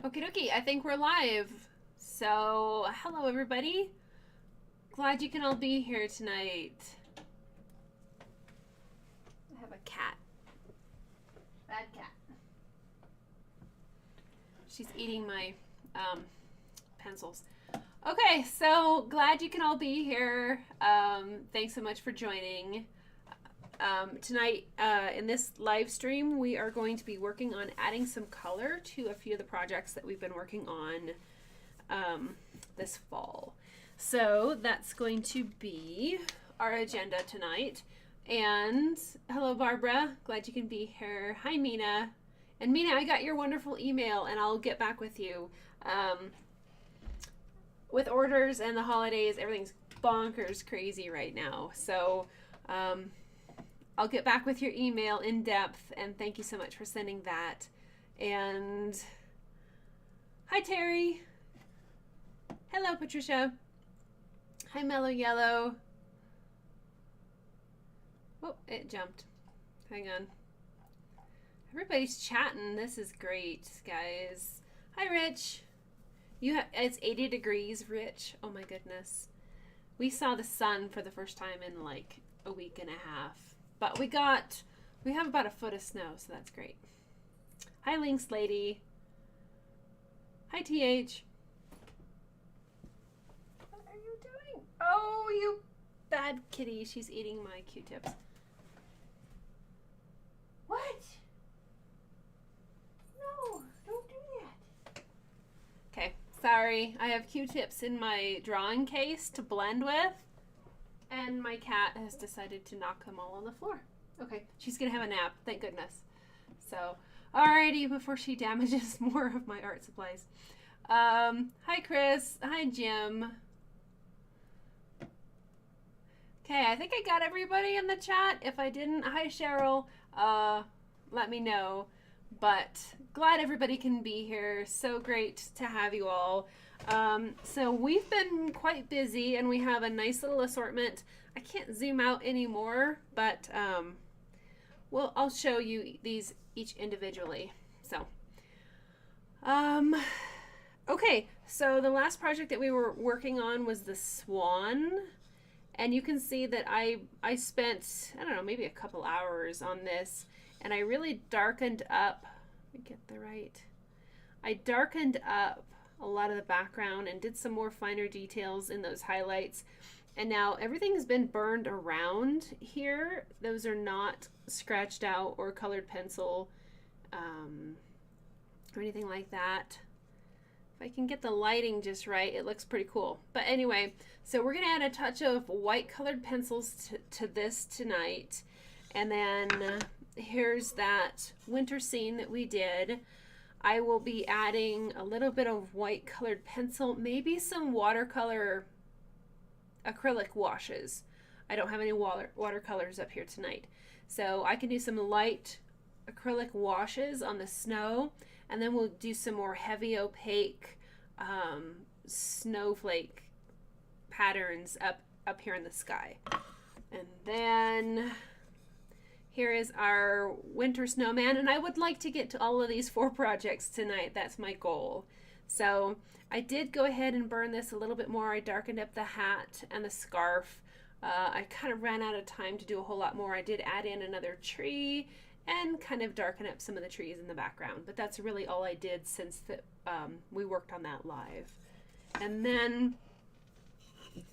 Okie dokie, I think we're live. So, hello everybody. Glad you can all be here tonight. I have a cat. Bad cat. She's eating my pencils. Okay, so glad you can all be here. Thanks so much for joining. Tonight, in this live stream, we are going to be working on adding some color to a few of the projects that we've been working on this fall. So that's going to be our agenda tonight. And hello, Barbara. Glad you can be here. Hi, Mina. And Mina, I got your wonderful email, and I'll get back with you. With orders and the holidays, everything's bonkers crazy right now. So I'll get back with your email in depth, and thank you so much for sending that. And hi, Terry. Hello, Patricia. Hi, Mellow Yellow. Oh, it jumped. Hang on. Everybody's chatting. This is great, guys. Hi, Rich. It's 80 degrees, Rich. Oh my goodness. We saw the sun for the first time in like a week and a half. But we have about a foot of snow, so that's great. Hi, Lynx Lady. Hi, TH. What are you doing? Oh, you bad kitty. She's eating my Q-tips. What? No, don't do that. Okay, sorry. I have Q-tips in my drawing case to blend with. And my cat has decided to knock them all on the floor. Okay, she's gonna have a nap, thank goodness. So, alrighty, before she damages more of my art supplies. Hi Chris, hi Jim. Okay, I think I got everybody in the chat. If I didn't, hi Cheryl, let me know. But glad everybody can be here. So great to have you all. So we've been quite busy, and we have a nice little assortment. I can't zoom out anymore, but I'll show you these each individually. So okay, so the last project that we were working on was the swan, and you can see that I spent, I don't know, maybe a couple hours on this, and I really darkened up. Let me get the right. I darkened up a lot of the background and did some more finer details in those highlights. And now everything's been burned around here. Those are not scratched out or colored pencil or anything like that. If I can get the lighting just right, it looks pretty cool. But anyway, so we're gonna add a touch of white colored pencils to this tonight. And then here's that winter scene that we did. I will be adding a little bit of white colored pencil, maybe some watercolor acrylic washes. I don't have any watercolors up here tonight. So I can do some light acrylic washes on the snow, and then we'll do some more heavy opaque snowflake patterns up here in the sky. And then here is our winter snowman, and I would like to get to all of these 4 projects tonight. That's my goal. So I did go ahead and burn this a little bit more. I darkened up the hat and the scarf. I kind of ran out of time to do a whole lot more. I did add in another tree and kind of darken up some of the trees in the background, but that's really all I did since we worked on that live. And then if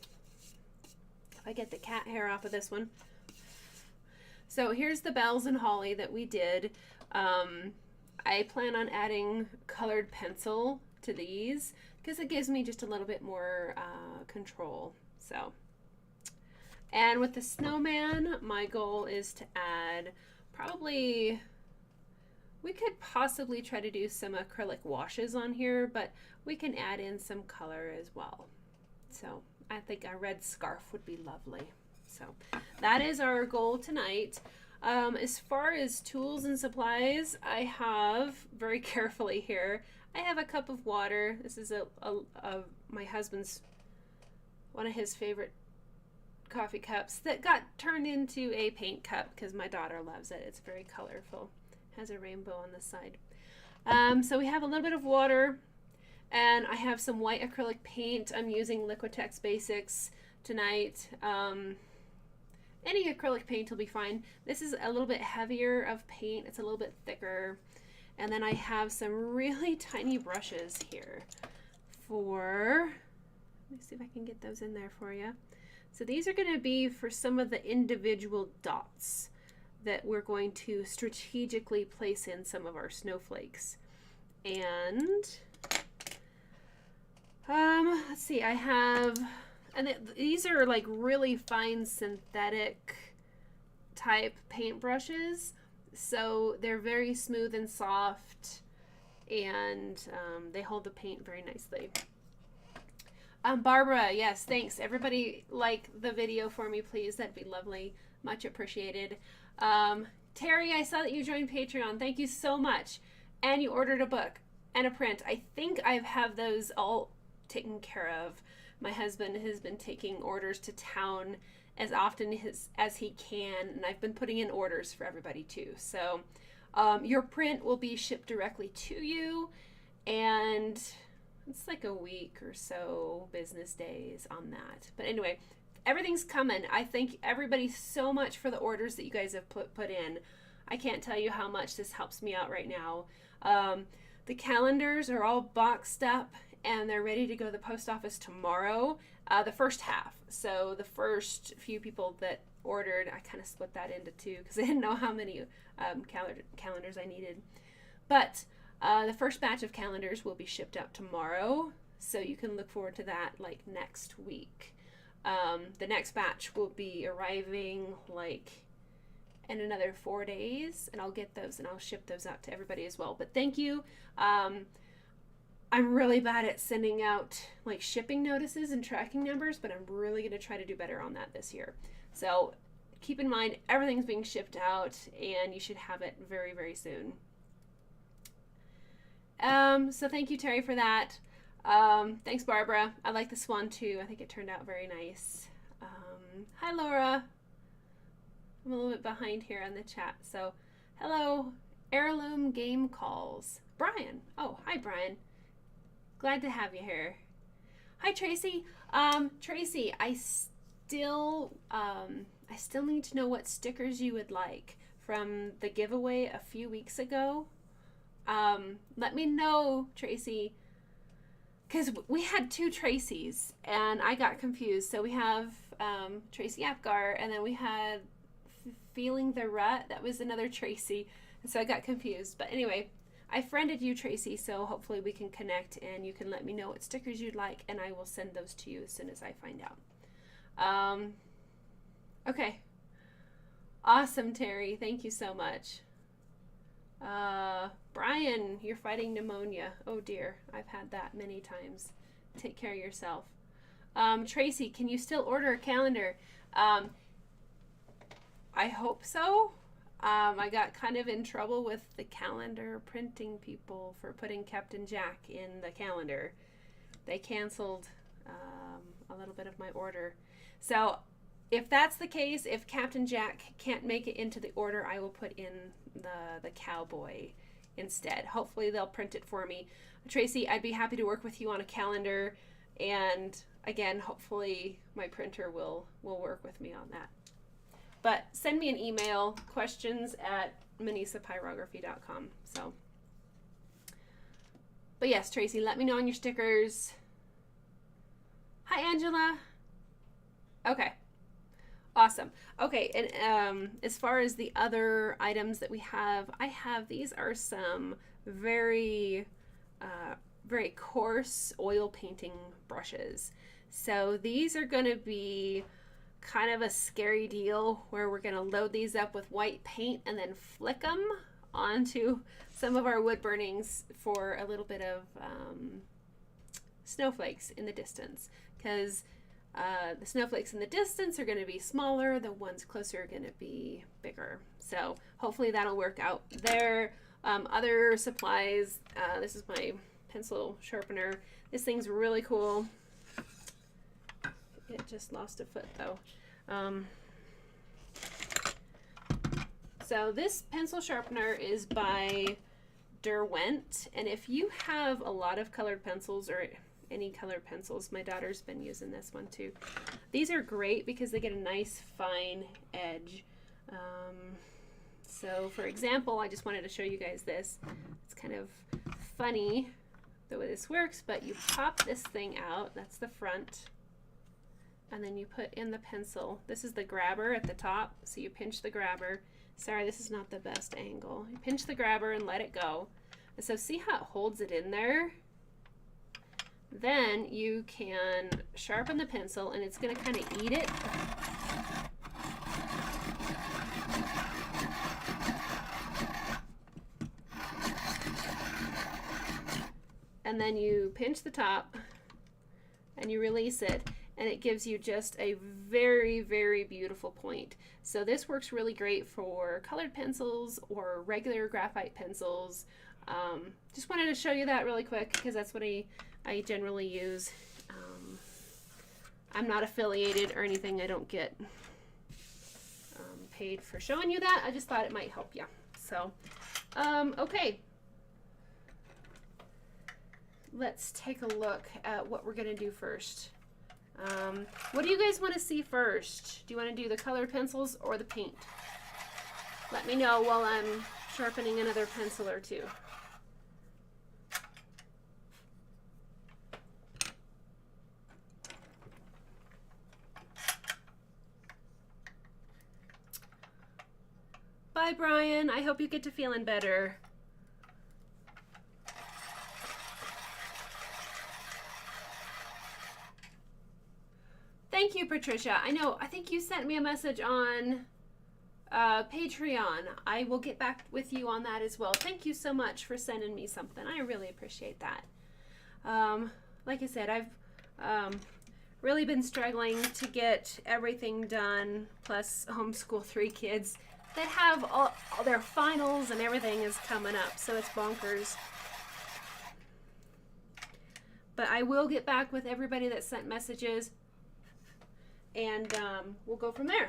I get the cat hair off of this one. So here's the bells and holly that we did. I plan on adding colored pencil to these because it gives me just a little bit more control. So, and with the snowman, my goal is to add probably, we could possibly try to do some acrylic washes on here, but we can add in some color as well. So I think a red scarf would be lovely. So that is our goal tonight. As far as tools and supplies, I have very carefully here, I have a cup of water. This is my husband's, one of his favorite coffee cups that got turned into a paint cup because my daughter loves it. It's very colorful. Has a rainbow on the side. So we have a little bit of water, and I have some white acrylic paint. I'm using Liquitex Basics tonight. Any acrylic paint will be fine. This is a little bit heavier of paint. It's a little bit thicker. And then I have some really tiny brushes here for, let me see if I can get those in there for you. So these are going to be for some of the individual dots that we're going to strategically place in some of our snowflakes. And let's see, I have, and these are like really fine synthetic type paint brushes, so they're very smooth and soft, and they hold the paint very nicely. Barbara, yes, thanks. Everybody like the video for me, please. That'd be lovely. Much appreciated. Terry, I saw that you joined Patreon. Thank you so much. And you ordered a book and a print. I think I have those all taken care of. My husband has been taking orders to town as often as he can, and I've been putting in orders for everybody too. So your print will be shipped directly to you, and it's like a week or so business days on that. But anyway, everything's coming. I thank everybody so much for the orders that you guys have put in. I can't tell you how much this helps me out right now. The calendars are all boxed up, and they're ready to go to the post office tomorrow, the first half. So the first few people that ordered, I kind of split that into two because I didn't know how many calendars I needed. But the first batch of calendars will be shipped out tomorrow, so you can look forward to that like next week. The next batch will be arriving like in another 4 days, and I'll get those and I'll ship those out to everybody as well. But thank you. I'm really bad at sending out like shipping notices and tracking numbers, but I'm really going to try to do better on that this year. So keep in mind, everything's being shipped out, and you should have it very, very soon. So thank you, Terry, for that. Thanks, Barbara. I like this one too. I think it turned out very nice. Hi, Laura. I'm a little bit behind here on the chat. So hello, Heirloom Game Calls. Brian. Oh, hi, Brian. Glad to have you here. Hi, Tracy. Tracy, I still need to know what stickers you would like from the giveaway a few weeks ago. Let me know, Tracy, because we had two Tracys and I got confused. So we have Tracy Apgar, and then we had Feeling the Rut. That was another Tracy, and so I got confused. But anyway, I friended you, Tracy, so hopefully we can connect and you can let me know what stickers you'd like, and I will send those to you as soon as I find out. Okay. Awesome, Terry. Thank you so much. Brian, you're fighting pneumonia. Oh dear, I've had that many times. Take care of yourself. Tracy, can you still order a calendar? I hope so. I got kind of in trouble with the calendar printing people for putting Captain Jack in the calendar. They canceled a little bit of my order. So if that's the case, if Captain Jack can't make it into the order, I will put in the cowboy instead. Hopefully they'll print it for me. Tracy, I'd be happy to work with you on a calendar, and again, hopefully my printer will work with me on that. But send me an email, questions@minisapyrography.com. So, but yes, Tracy, let me know on your stickers. Hi, Angela. Okay. Awesome. Okay, and as far as the other items that we have, these are some very, very coarse oil painting brushes. So these are going to be kind of a scary deal where we're going to load these up with white paint and then flick them onto some of our wood burnings for a little bit of snowflakes in the distance, because the snowflakes in the distance are going to be smaller, the ones closer are going to be bigger. So hopefully that'll work out there. Other supplies, this is my pencil sharpener. This thing's really cool. It just lost a foot though. So this pencil sharpener is by softer went. And if you have a lot of colored pencils or any colored pencils, my daughter's been using this one too. These are great because they get a nice fine edge. So for example, I just wanted to show you guys this. It's kind of funny the way this works, but you pop this thing out, that's the front, and then you put in the pencil. This is the grabber at the top, so you pinch the grabber. Sorry, this is not the best angle. You pinch the grabber and let it go. And so see how it holds it in there? Then you can sharpen the pencil and it's going to kind of eat it. And then you pinch the top and you release it, and it gives you just a very, very beautiful point. So this works really great for colored pencils or regular graphite pencils. Just wanted to show you that really quick because that's what I generally use. I'm not affiliated or anything. I don't get paid for showing you that. I just thought it might help you. So, okay. Let's take a look at what we're going to do first. What do you guys want to see first? Do you want to do the colored pencils or the paint? Let me know while I'm sharpening another pencil or two. Bye, Brian. I hope you get to feeling better. Thank you, Patricia. I know, I think you sent me a message on Patreon. I will get back with you on that as well. Thank you so much for sending me something. I really appreciate that. Like I said, I've really been struggling to get everything done, plus homeschool 3 kids that have all their finals and everything is coming up, so it's bonkers. But I will get back with everybody that sent messages, and we'll go from there.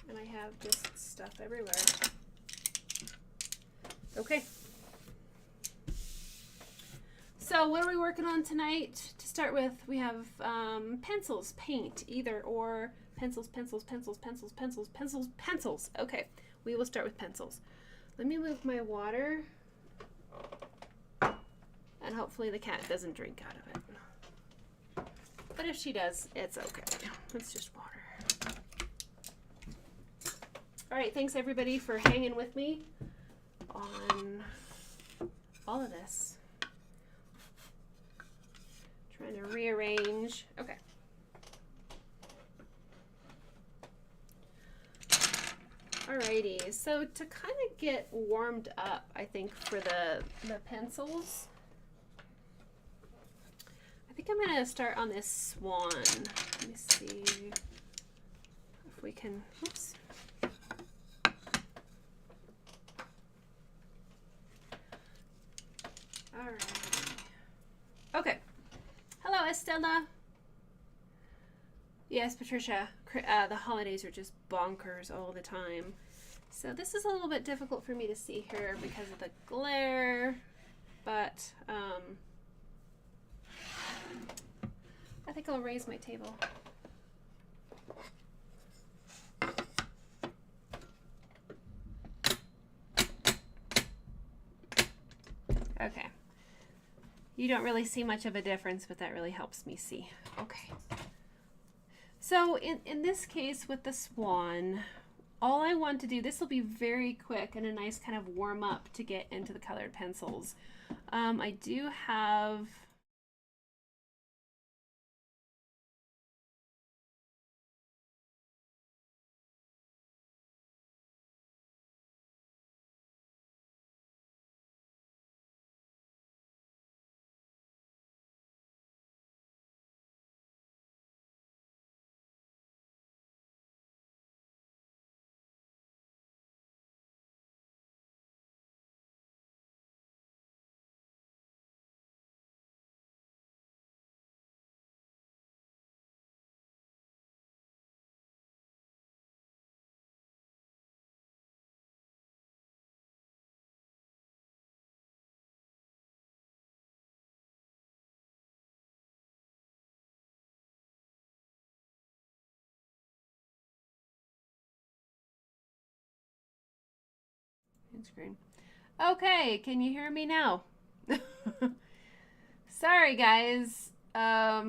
And I have just stuff everywhere. Okay. So what are we working on tonight? To start with, we have pencils, paint, either or. Pencils, pencils, pencils, pencils, pencils, pencils, pencils. Okay, we will start with pencils. Let me move my water. And hopefully the cat doesn't drink out of it. But if she does, it's okay. It's just water. All right, thanks everybody for hanging with me on all of this. Trying to rearrange. Okay. Alrighty, so to kind of get warmed up, I think for the pencils, I think I'm gonna start on this swan. Let me see if we can, oops. Alright. Okay. Hello, Estella. Yes, Patricia, the holidays are just bonkers all the time. So this is a little bit difficult for me to see here because of the glare, but I think I'll raise my table. Okay. You don't really see much of a difference, but that really helps me see. Okay. So in this case with the swan, all I want to do, this will be very quick and a nice kind of warm up to get into the colored pencils. I do have screen. Okay, can you hear me now? Sorry, guys. All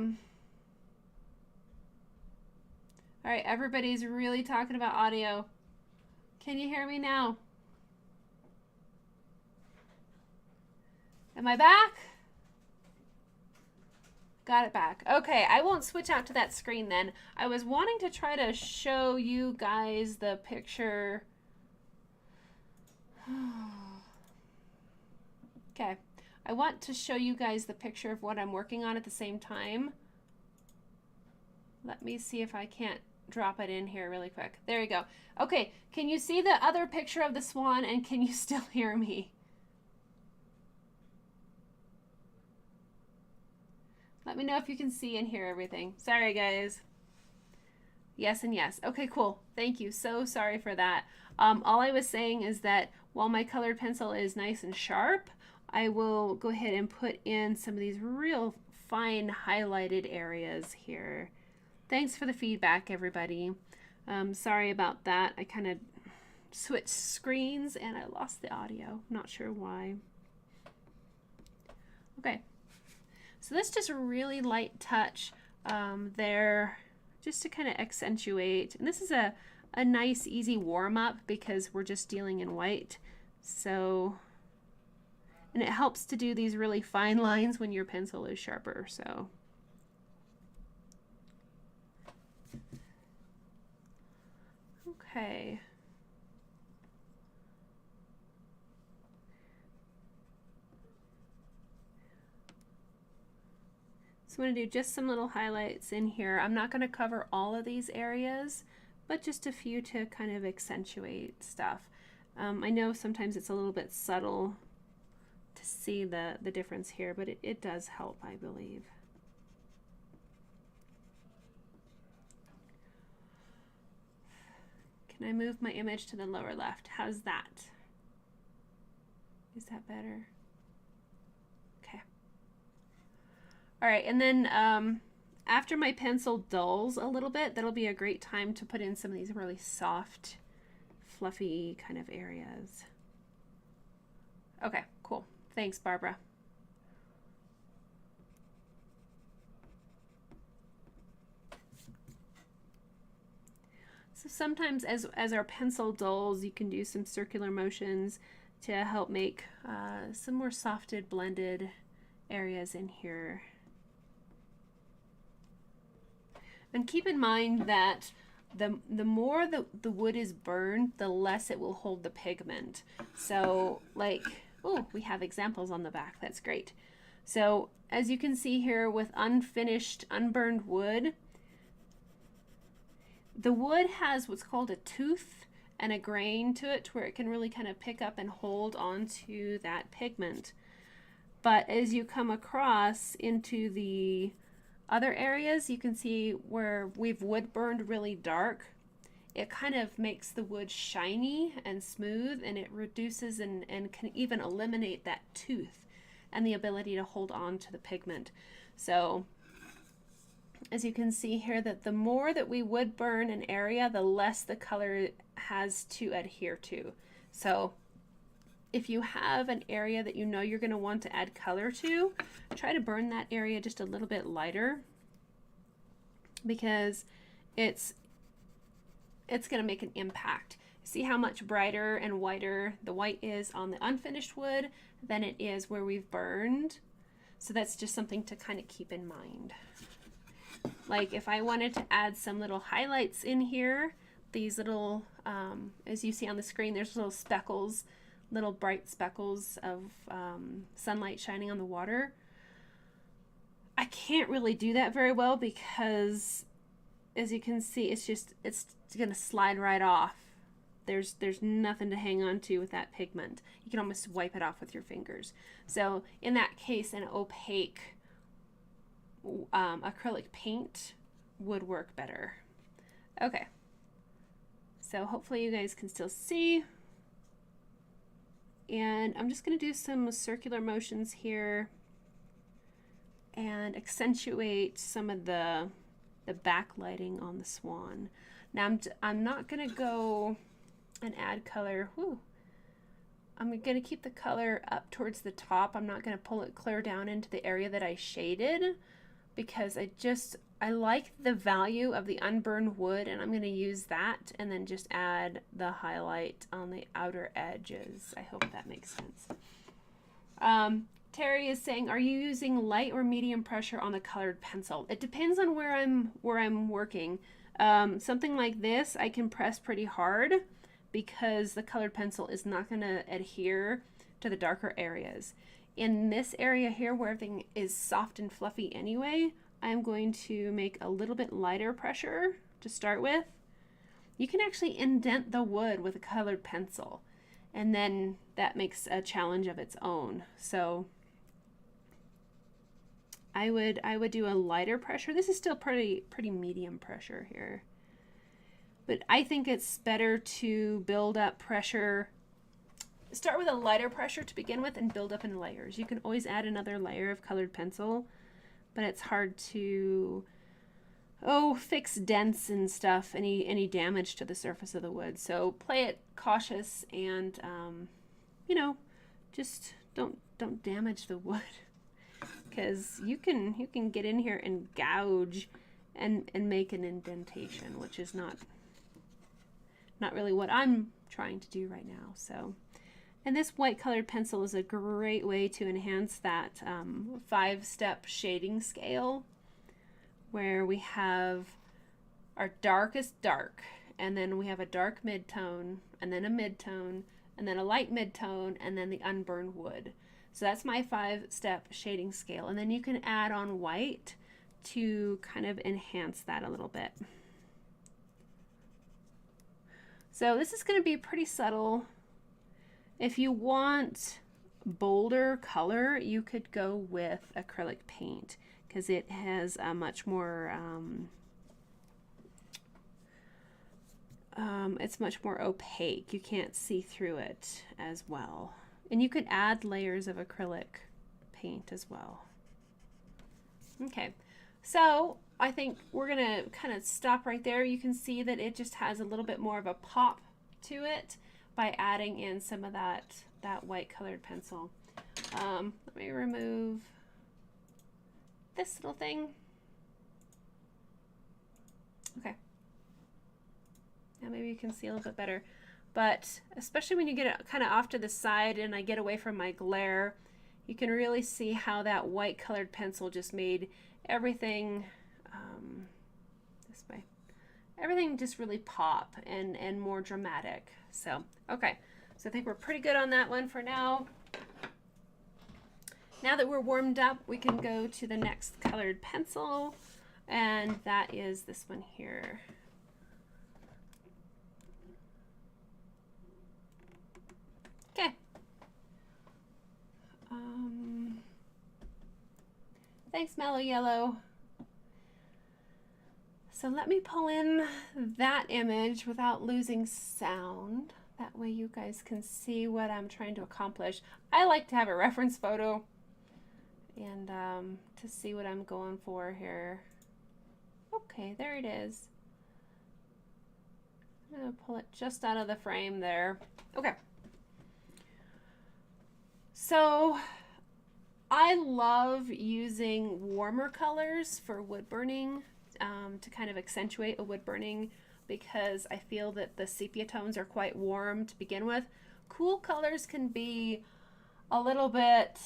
right, everybody's really talking about audio. Can you hear me now? Am I back? Got it back. Okay, I won't switch out to that screen then. I was wanting to try to show you guys the picture. Okay, I want to show you guys the picture of what I'm working on at the same time. Let me see if I can't drop it in here really quick. There you go. Okay, can you see the other picture of the swan and can you still hear me? Let me know if you can see and hear everything. Sorry, guys. Yes and yes. Okay, cool. Thank you. So sorry for that. All I was saying is that while my colored pencil is nice and sharp, I will go ahead and put in some of these real fine highlighted areas here. Thanks for the feedback, everybody. Sorry about that. I kind of switched screens and I lost the audio. Not sure why. Okay. So that's just a really light touch there, just to kind of accentuate. And this is a nice, easy warm-up because we're just dealing in white. So, and it helps to do these really fine lines when your pencil is sharper. So, okay. So I'm going to do just some little highlights in here. I'm not going to cover all of these areas, but just a few to kind of accentuate stuff. I know sometimes it's a little bit subtle to see the difference here, but it does help, I believe. Can I move my image to the lower left? How's that? Is that better? Okay. All right, and then after my pencil dulls a little bit, that'll be a great time to put in some of these really soft, fluffy kind of areas. Okay, cool. Thanks, Barbara. So sometimes as our pencil dulls, you can do some circular motions to help make some more softed, blended areas in here. And keep in mind that the more the wood is burned, the less it will hold the pigment. So like, oh, we have examples on the back. That's great. So as you can see here with unfinished, unburned wood, the wood has what's called a tooth and a grain to it where it can really kind of pick up and hold onto that pigment. But as you come across into the other areas, you can see where we've wood burned really dark. It kind of makes the wood shiny and smooth, and it reduces and can even eliminate that tooth and the ability to hold on to the pigment. So as you can see here, that the more that we wood burn an area, the less the color has to adhere to. So if you have an area that you know you're going to want to add color to, try to burn that area just a little bit lighter, because it's going to make an impact. See how much brighter and whiter the white is on the unfinished wood than it is where we've burned. So that's just something to kind of keep in mind. Like if I wanted to add some little highlights in here, these little, as you see on the screen, there's little speckles, little bright speckles of sunlight shining on the water. I can't really do that very well because, as you can see, it's going to slide right off. There's nothing to hang on to with that pigment. You can almost wipe it off with your fingers. So in that case, an opaque acrylic paint would work better. Okay, so hopefully you guys can still see. And I'm just going to do some circular motions here and accentuate some of the backlighting on the swan. Now I'm not going to go and add color. Whew. I'm going to keep the color up towards the top. I'm not going to pull it clear down into the area that I shaded because I like the value of the unburned wood, and I'm going to use that and then just add the highlight on the outer edges. I hope that makes sense. Terry is saying, are you using light or medium pressure on the colored pencil? It depends on where I'm working. Something like this, I can press pretty hard because the colored pencil is not going to adhere to the darker areas. In this area here where everything is soft and fluffy anyway, I'm going to make a little bit lighter pressure to start with. You can actually indent the wood with a colored pencil, and then that makes a challenge of its own. So I would do a lighter pressure. This is still pretty medium pressure here. But I think it's better to build up pressure. Start with a lighter pressure to begin with and build up in layers. You can always add another layer of colored pencil, but it's hard to fix dents and stuff, any damage to the surface of the wood. So play it cautious and you know, just don't damage the wood, because you can get in here and gouge and make an indentation, which is not really what I'm trying to do right now. So, and this white colored pencil is a great way to enhance that 5-step shading scale, where we have our darkest dark, and then we have a dark mid-tone, and then a mid-tone, and then a light mid-tone, and then the unburned wood. So that's my 5-step shading scale. And then you can add on white to kind of enhance that a little bit. So this is going to be pretty subtle. If you want bolder color, you could go with acrylic paint, because it has a much more, it's much more opaque. You can't see through it as well. And you could add layers of acrylic paint as well. Okay, so I think we're gonna kind of stop right there. You can see that it just has a little bit more of a pop to it by adding in some of that white colored pencil. Let me remove this little thing. Okay. Now maybe you can see a little bit better. But especially when you get it kind of off to the side and I get away from my glare, you can really see how that white colored pencil just made everything this way. Everything just really pop and more dramatic. So, okay. So I think we're pretty good on that one for now. Now that we're warmed up, we can go to the next colored pencil, and that is this one here. Okay. Thanks, Mellow Yellow. So let me pull in that image without losing sound. That way you guys can see what I'm trying to accomplish. I like to have a reference photo and to see what I'm going for here. Okay, there it is. I'm gonna pull it just out of the frame there. Okay. So I love using warmer colors for wood burning to kind of accentuate a wood burning, because I feel that the sepia tones are quite warm to begin with. Cool colors can be a little bit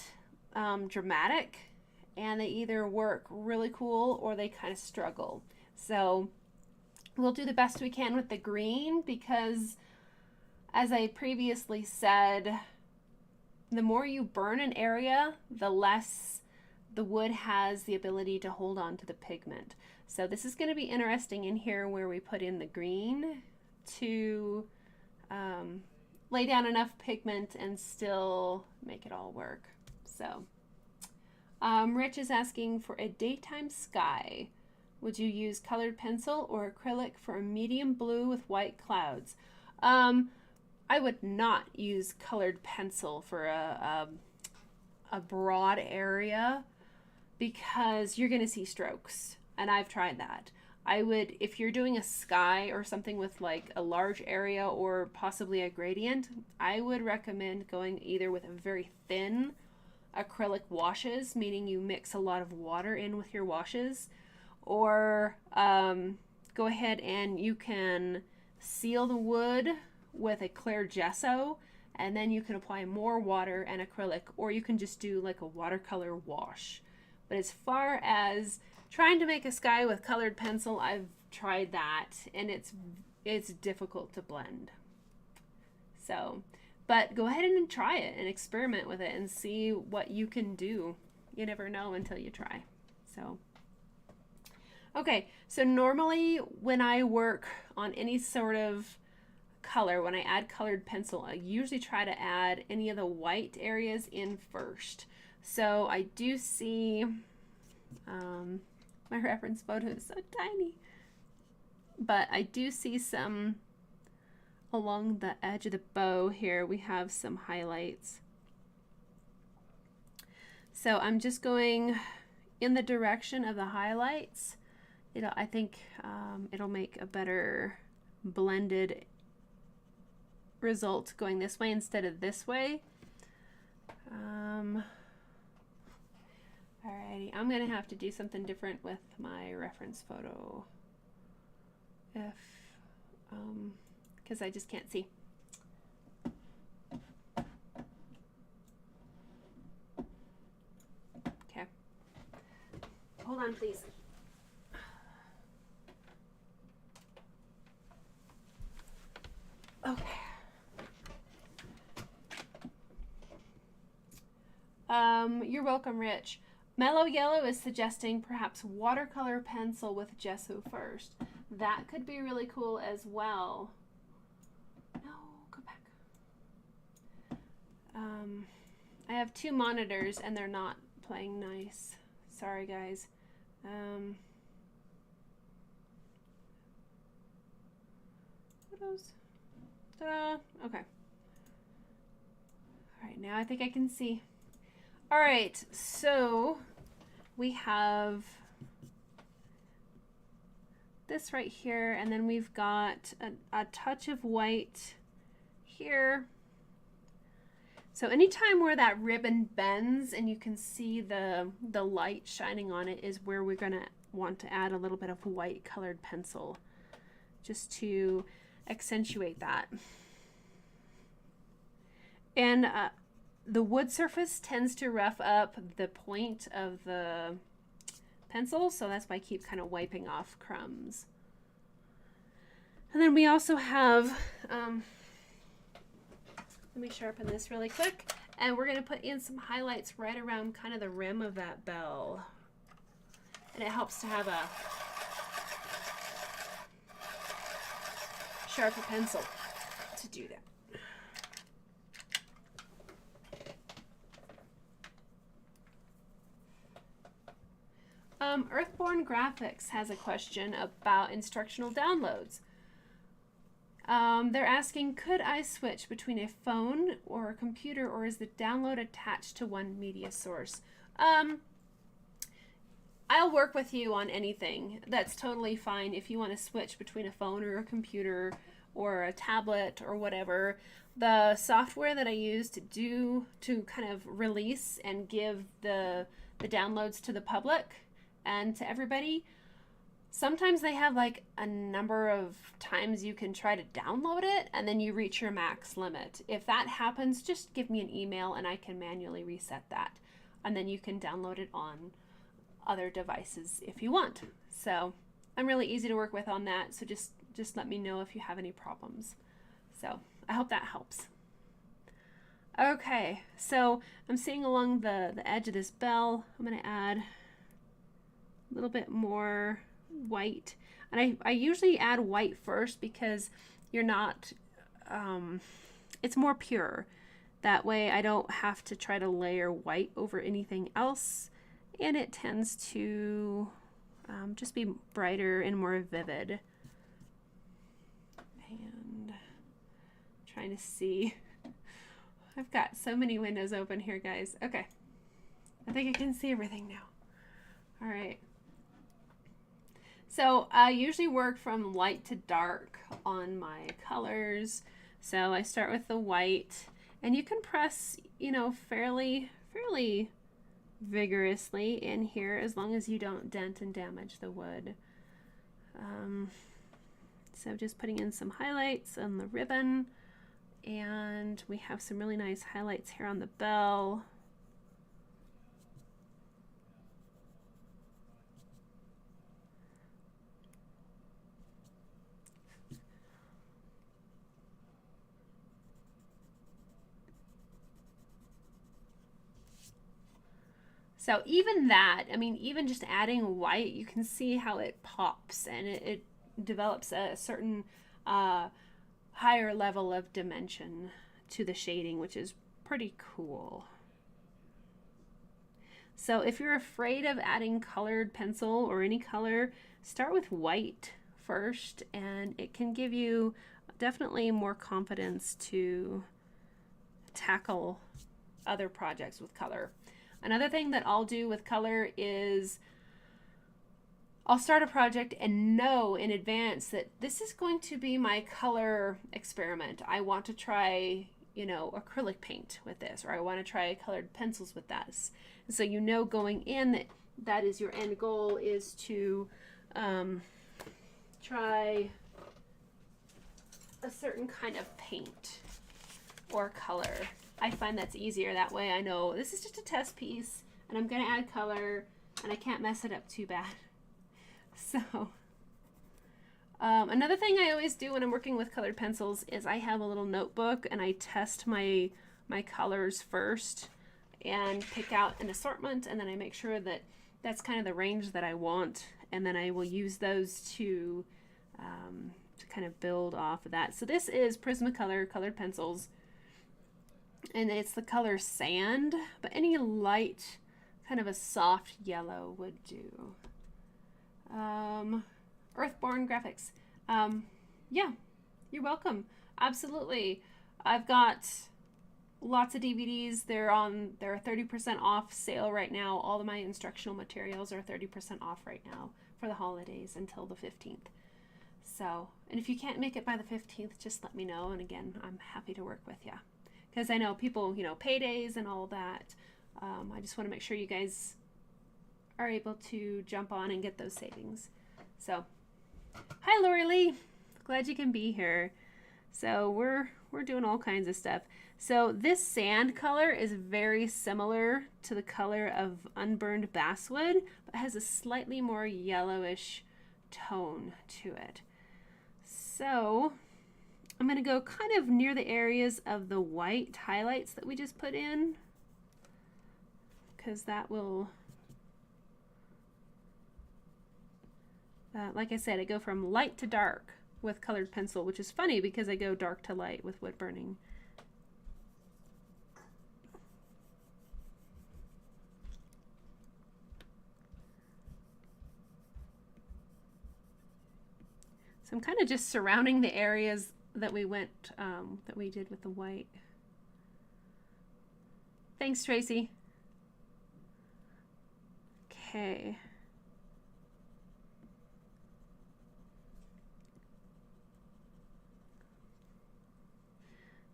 dramatic, and they either work really cool or they kind of struggle. So we'll do the best we can with the green, because as I previously said, the more you burn an area, the less the wood has the ability to hold on to the pigment. So this is going to be interesting in here where we put in the green to lay down enough pigment and still make it all work. So Rich is asking for a daytime sky. Would you use colored pencil or acrylic for a medium blue with white clouds? I would not use colored pencil for a broad area, because you're going to see strokes, and I've tried that. I would, if you're doing a sky or something with like a large area or possibly a gradient, I would recommend going either with a very thin acrylic washes, meaning you mix a lot of water in with your washes, or go ahead and you can seal the wood with a clear gesso, and then you can apply more water and acrylic, or you can just do like a watercolor wash. But as far as trying to make a sky with colored pencil, I've tried that, and it's difficult to blend. So, but go ahead and try it and experiment with it and see what you can do. You never know until you try. So, okay, so normally when I work on any sort of color, when I add colored pencil, I usually try to add any of the white areas in first. So I do see, my reference photo is so tiny, but I do see some along the edge of the bow here. We have some highlights. So I'm just going in the direction of the highlights. I think it'll make a better blended result going this way instead of this way. Alrighty, I'm gonna have to do something different with my reference photo if because I just can't see. Okay, hold on please. Okay. You're welcome, Rich. Mellow Yellow is suggesting perhaps watercolor pencil with gesso first. That could be really cool as well. No, go back. I have two monitors and they're not playing nice. Sorry, guys. Photos. Ta-da. Okay. All right, now I think I can see. All right, so we have this right here, and then we've got a touch of white here. So anytime where that ribbon bends and you can see the light shining on it is where we're gonna want to add a little bit of white colored pencil just to accentuate that. And the wood surface tends to rough up the point of the pencil, so that's why I keep kind of wiping off crumbs. And then we also have, let me sharpen this really quick, and we're going to put in some highlights right around kind of the rim of that bell. And it helps to have a sharper pencil to do that. Earthborn Graphics has a question about instructional downloads. They're asking, could I switch between a phone or a computer, or is the download attached to one media source? I'll work with you on anything. That's totally fine if you want to switch between a phone or a computer or a tablet or whatever. The software that I use to kind of release and give the downloads to the public and to everybody, sometimes they have like a number of times you can try to download it and then you reach your max limit. If that happens, just give me an email and I can manually reset that. And then you can download it on other devices if you want. So I'm really easy to work with on that. So just let me know if you have any problems. So I hope that helps. Okay, so I'm seeing along the edge of this bell, I'm going to add a little bit more white. And I usually add white first because you're not, it's more pure. That way I don't have to try to layer white over anything else. And it tends to just be brighter and more vivid. And trying to see. I've got so many windows open here, guys. Okay. I think I can see everything now. All right. So I usually work from light to dark on my colors. So I start with the white, and you can press, you know, fairly vigorously in here as long as you don't dent and damage the wood. So just putting in some highlights on the ribbon, and we have some really nice highlights here on the bell. So even that, I mean, even just adding white, you can see how it pops, and it develops a certain higher level of dimension to the shading, which is pretty cool. So if you're afraid of adding colored pencil or any color, start with white first, and it can give you definitely more confidence to tackle other projects with color. Another thing that I'll do with color is I'll start a project and know in advance that this is going to be my color experiment. I want to try, you know, acrylic paint with this, or I want to try colored pencils with this. And so you know going in that that is your end goal, is to try a certain kind of paint or color. I find that's easier that way. I know this is just a test piece and I'm going to add color and I can't mess it up too bad. So another thing I always do when I'm working with colored pencils is I have a little notebook and I test my colors first and pick out an assortment, and then I make sure that that's kind of the range that I want, and then I will use those to kind of build off of that. So this is Prismacolor colored pencils, and it's the color Sand, but any light, kind of a soft yellow would do. Earthborn Graphics. Yeah, you're welcome. Absolutely. I've got lots of DVDs. They're 30% off sale right now. All of my instructional materials are 30% off right now for the holidays until the 15th. So, and if you can't make it by the 15th, just let me know. And again, I'm happy to work with you. Because I know people, you know, paydays and all that. I just want to make sure you guys are able to jump on and get those savings. So, hi Lori Lee. Glad you can be here. So we're doing all kinds of stuff. So this sand color is very similar to the color of unburned basswood, but has a slightly more yellowish tone to it. So I'm going to go kind of near the areas of the white highlights that we just put in, because that will, like I said, I go from light to dark with colored pencil, which is funny because I go dark to light with wood burning. So I'm kind of just surrounding the areas that we went, that we did with the white. Thanks, Tracy. Okay.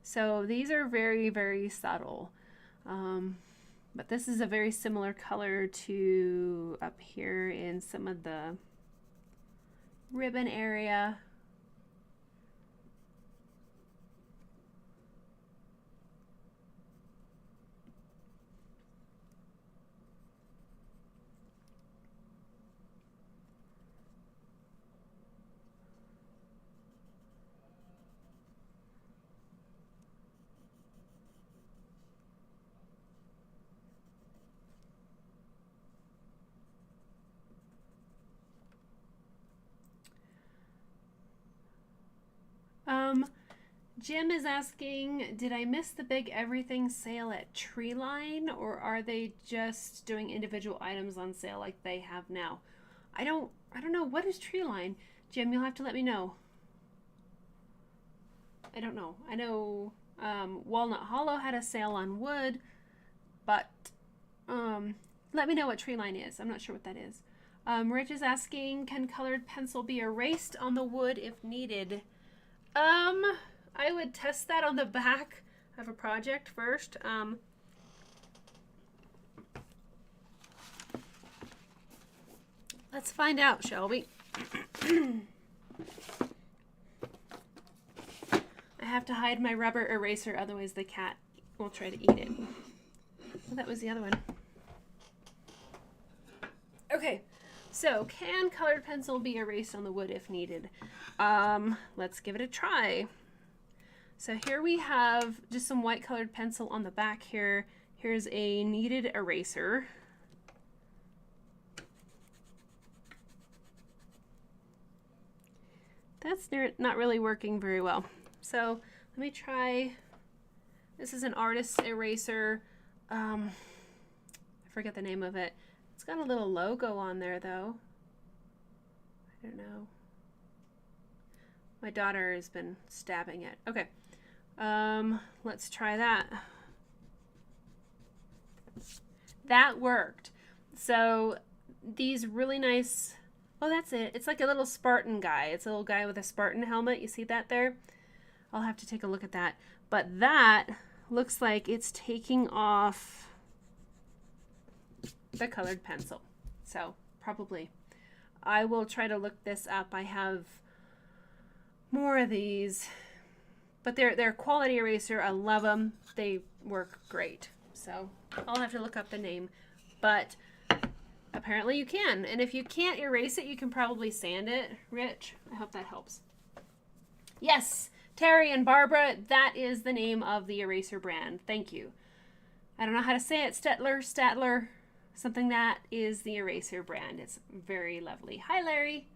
So these are very, very subtle. But this is a very similar color to up here in some of the ribbon area. Jim is asking, did I miss the big everything sale at Treeline, or are they just doing individual items on sale like they have now? I don't know. What is Treeline? Jim, you'll have to let me know. I don't know. I know Walnut Hollow had a sale on wood, but let me know what Treeline is. I'm not sure what that is. Rich is asking, can colored pencil be erased on the wood if needed? I would test that on the back of a project first. Let's find out, shall we? I have to hide my rubber eraser, otherwise the cat will try to eat it. Oh, that was the other one. Okay, so can colored pencil be erased on the wood if needed? Let's give it a try. So here we have just some white colored pencil on the back here. Here's a kneaded eraser. That's not really working very well. So let me try, this is an artist's eraser. I forget the name of it. It's got a little logo on there though. I don't know. My daughter has been stabbing it. Okay, let's try that. That worked. So these really nice, oh, that's it. It's like a little Spartan guy. It's a little guy with a Spartan helmet. You see that there? I'll have to take a look at that. But that looks like it's taking off the colored pencil. So probably. I will try to look this up. I have more of these. But they're quality eraser. I love them. They work great. So I'll have to look up the name. But apparently you can. And if you can't erase it, you can probably sand it. Rich, I hope that helps. Yes, Terry and Barbara, that is the name of the eraser brand. Thank you. I don't know how to say it. Statler, something. That is the eraser brand. It's very lovely. Hi, Larry.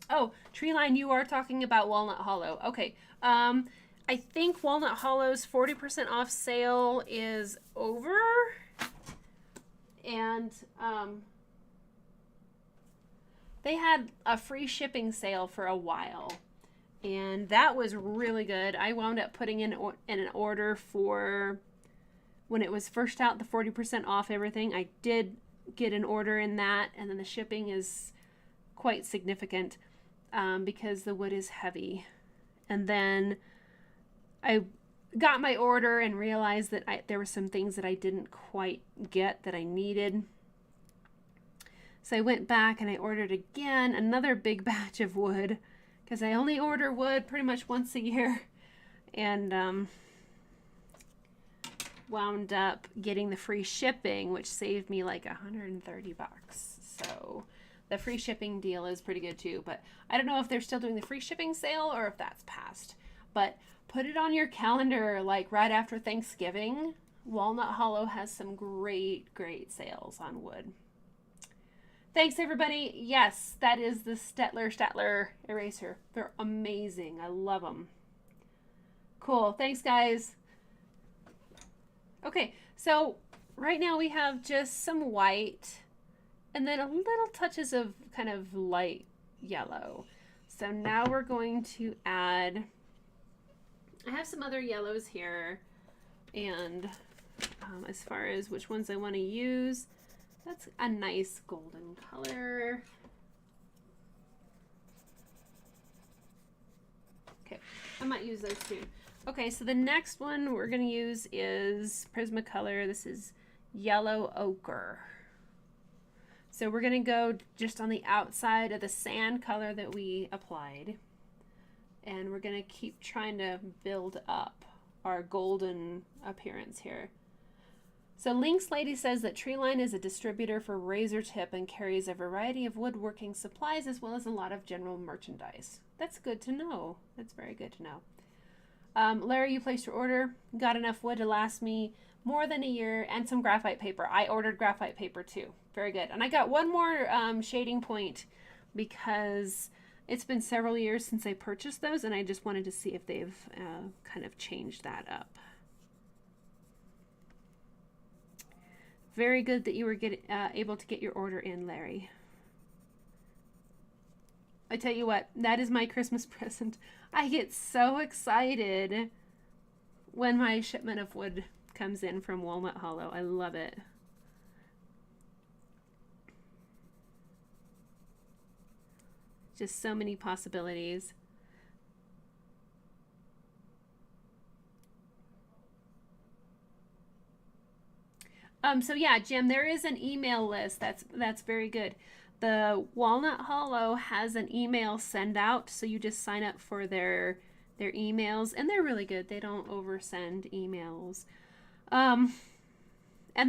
Oh, Treeline, you are talking about Walnut Hollow. Okay. I think Walnut Hollow's 40% off sale is over. And they had a free shipping sale for a while. And that was really good. I wound up putting in an order for when it was first out, the 40% off everything. I did get an order in that. And then the shipping is quite significant because the wood is heavy. And then I got my order and realized that there were some things that I didn't quite get that I needed. So I went back and I ordered again another big batch of wood because I only order wood pretty much once a year, and wound up getting the free shipping, which saved me like $130. So the free shipping deal is pretty good too, but I don't know if they're still doing the free shipping sale or if that's passed. But put it on your calendar like right after Thanksgiving. Walnut Hollow has some great sales on wood. Thanks, everybody. Yes, that is the Statler eraser. They're amazing. I love them. Cool. Thanks, guys. Okay, so right now we have just some white and then a little touches of kind of light yellow. So now we're going to add, I have some other yellows here, and as far as which ones I want to use, that's a nice golden color. Okay, I might use those too. Okay, so the next one we're going to use is Prismacolor. This is yellow ochre. So we're going to go just on the outside of the sand color that we applied. And we're going to keep trying to build up our golden appearance here. So Lynx Lady says that Treeline is a distributor for razor tip and carries a variety of woodworking supplies as well as a lot of general merchandise. That's good to know. That's very good to know. Larry, you placed your order. Got enough wood to last me more than a year and some graphite paper. I ordered graphite paper too. Very good. And I got one more shading point because it's been several years since I purchased those, and I just wanted to see if they've kind of changed that up. Very good that you were able to get your order in, Larry. I tell you what, that is my Christmas present. I get so excited when my shipment of wood comes in from Walnut Hollow. I love it. Just so many possibilities. So yeah, Jim, there is an email list. That's very good. The Walnut Hollow has an email send out, so you just sign up for their emails, and they're really good. They don't oversend emails. And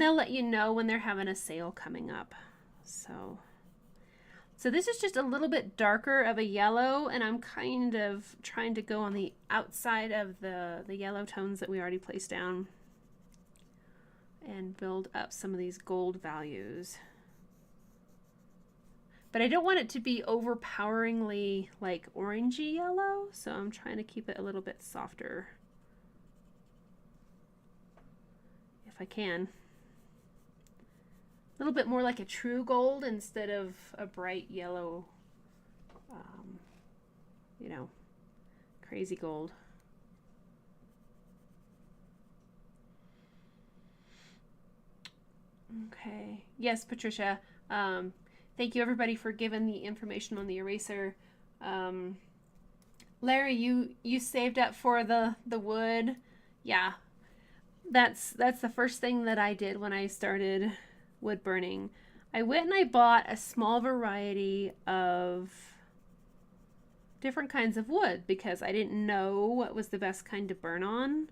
they'll let you know when they're having a sale coming up. So this is just a little bit darker of a yellow, and I'm kind of trying to go on the outside of the yellow tones that we already placed down and build up some of these gold values. But I don't want it to be overpoweringly like orangey yellow, so I'm trying to keep it a little bit softer if I can. A little bit more like a true gold instead of a bright yellow, you know, crazy gold. Okay. Yes, Patricia. Thank you everybody for giving the information on the eraser. Larry, you saved up for the wood. Yeah. That's the first thing that I did when I started wood burning. I went and I bought a small variety of different kinds of wood because I didn't know what was the best kind to burn on.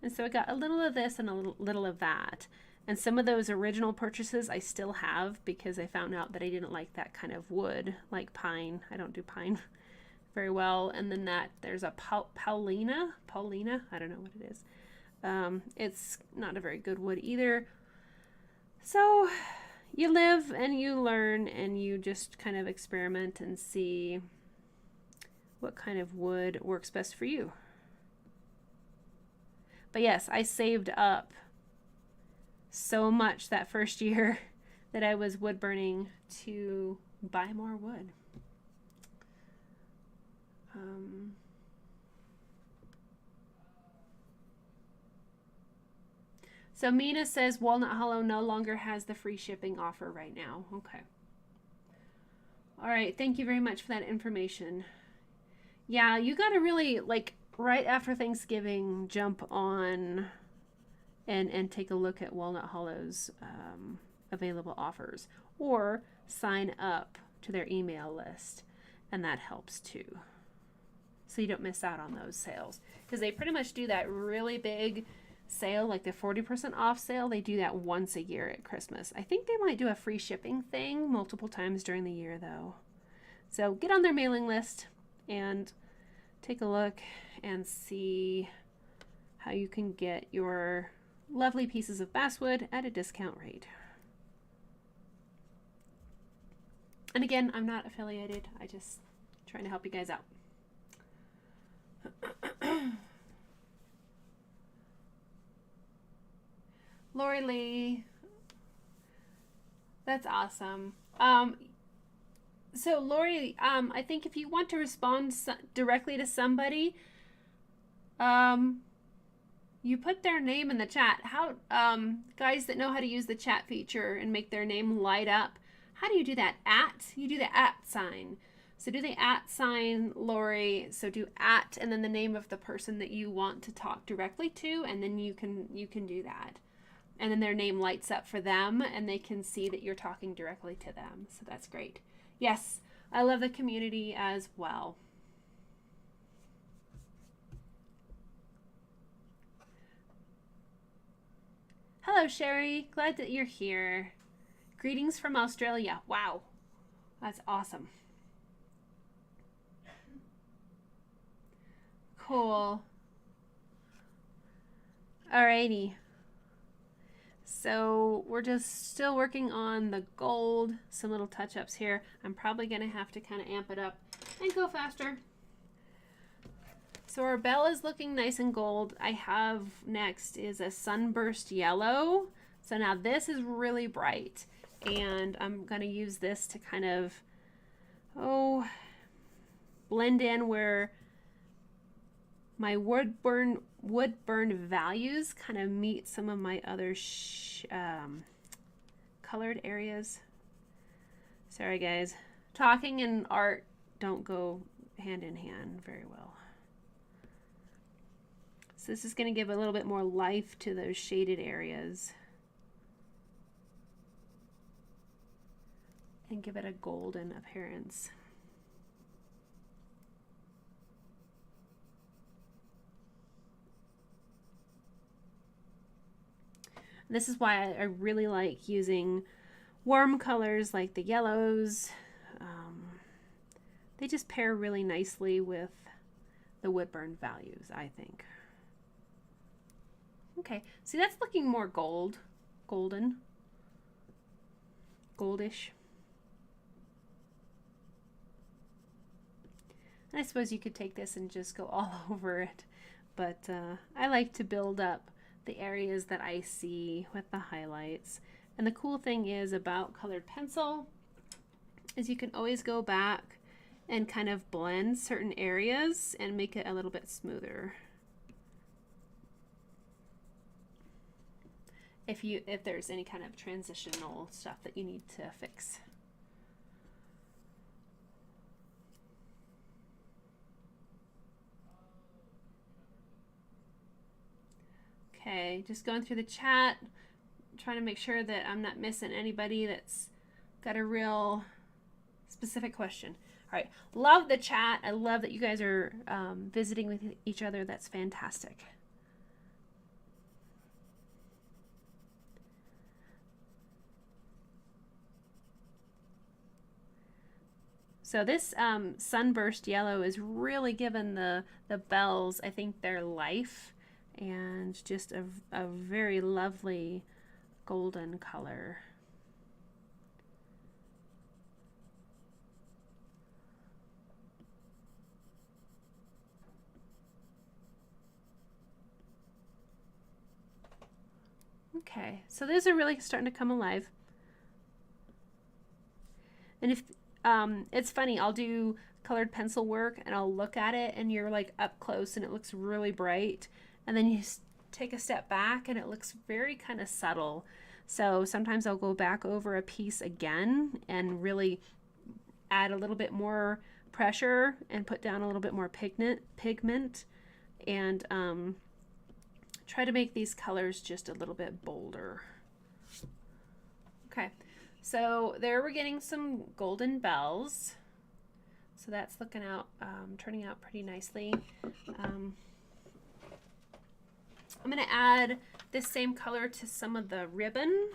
And so I got a little of this and a little of that. And some of those original purchases I still have because I found out that I didn't like that kind of wood, like pine. I don't do pine very well. And then there's a Paulina, I don't know what it is. It's not a very good wood either. So you live and you learn and you just kind of experiment and see what kind of wood works best for you. But yes, I saved up so much that first year that I was wood burning to buy more wood. So Mina says Walnut Hollow no longer has the free shipping offer right now. Okay. All right. Thank you very much for that information. Yeah, you got to really, like, right after Thanksgiving, jump on and take a look at Walnut Hollow's available offers, or sign up to their email list, and that helps too, so you don't miss out on those sales, because they pretty much do that really big sale, like the 40% off sale. They do that once a year at Christmas. I think they might do a free shipping thing multiple times during the year though. So get on their mailing list and take a look and see how you can get your lovely pieces of basswood at a discount rate. And again, I'm not affiliated. I just trying to help you guys out. Lori Lee, that's awesome. So Lori, I think if you want to respond directly to somebody, you put their name in the chat. How, guys that know how to use the chat feature and make their name light up, how do you do that? You do the @ sign. So do the @ sign, Lori. So do @ and then the name of the person that you want to talk directly to, and then you can do that. And then their name lights up for them, and they can see that you're talking directly to them. So that's great. Yes, I love the community as well. Hello, Sherry. Glad that you're here. Greetings from Australia. Wow, that's awesome. Cool. Alrighty. So we're just still working on the gold, some little touch-ups here. I'm probably going to have to kind of amp it up and go faster. So our bell is looking nice and gold. I have next is a sunburst yellow. So now this is really bright, and I'm going to use this to kind of, blend in where my wood burn values kind of meet some of my other colored areas. Sorry guys, talking and art don't go hand in hand very well. So this is going to give a little bit more life to those shaded areas and give it a golden appearance. This is why I really like using warm colors like the yellows. They just pair really nicely with the wood burn values, I think. Okay, see, that's looking more golden, goldish. And I suppose you could take this and just go all over it, but I like to build up the areas that I see with the highlights. And the cool thing is about colored pencil is you can always go back and kind of blend certain areas and make it a little bit smoother. If there's any kind of transitional stuff that you need to fix. Okay, just going through the chat, trying to make sure that I'm not missing anybody that's got a real specific question. All right, love the chat. I love that you guys are visiting with each other. That's fantastic. So this sunburst yellow is really giving the bells, I think, their life, and just a very lovely golden color. Okay, so those are really starting to come alive. And if it's funny, I'll do colored pencil work and I'll look at it and you're like up close and it looks really bright, and then you take a step back and it looks very kind of subtle. So sometimes I'll go back over a piece again and really add a little bit more pressure and put down a little bit more pigment and try to make these colors just a little bit bolder. Okay, so there we're getting some golden bells. So that's looking out, turning out pretty nicely. I'm going to add this same color to some of the ribbon,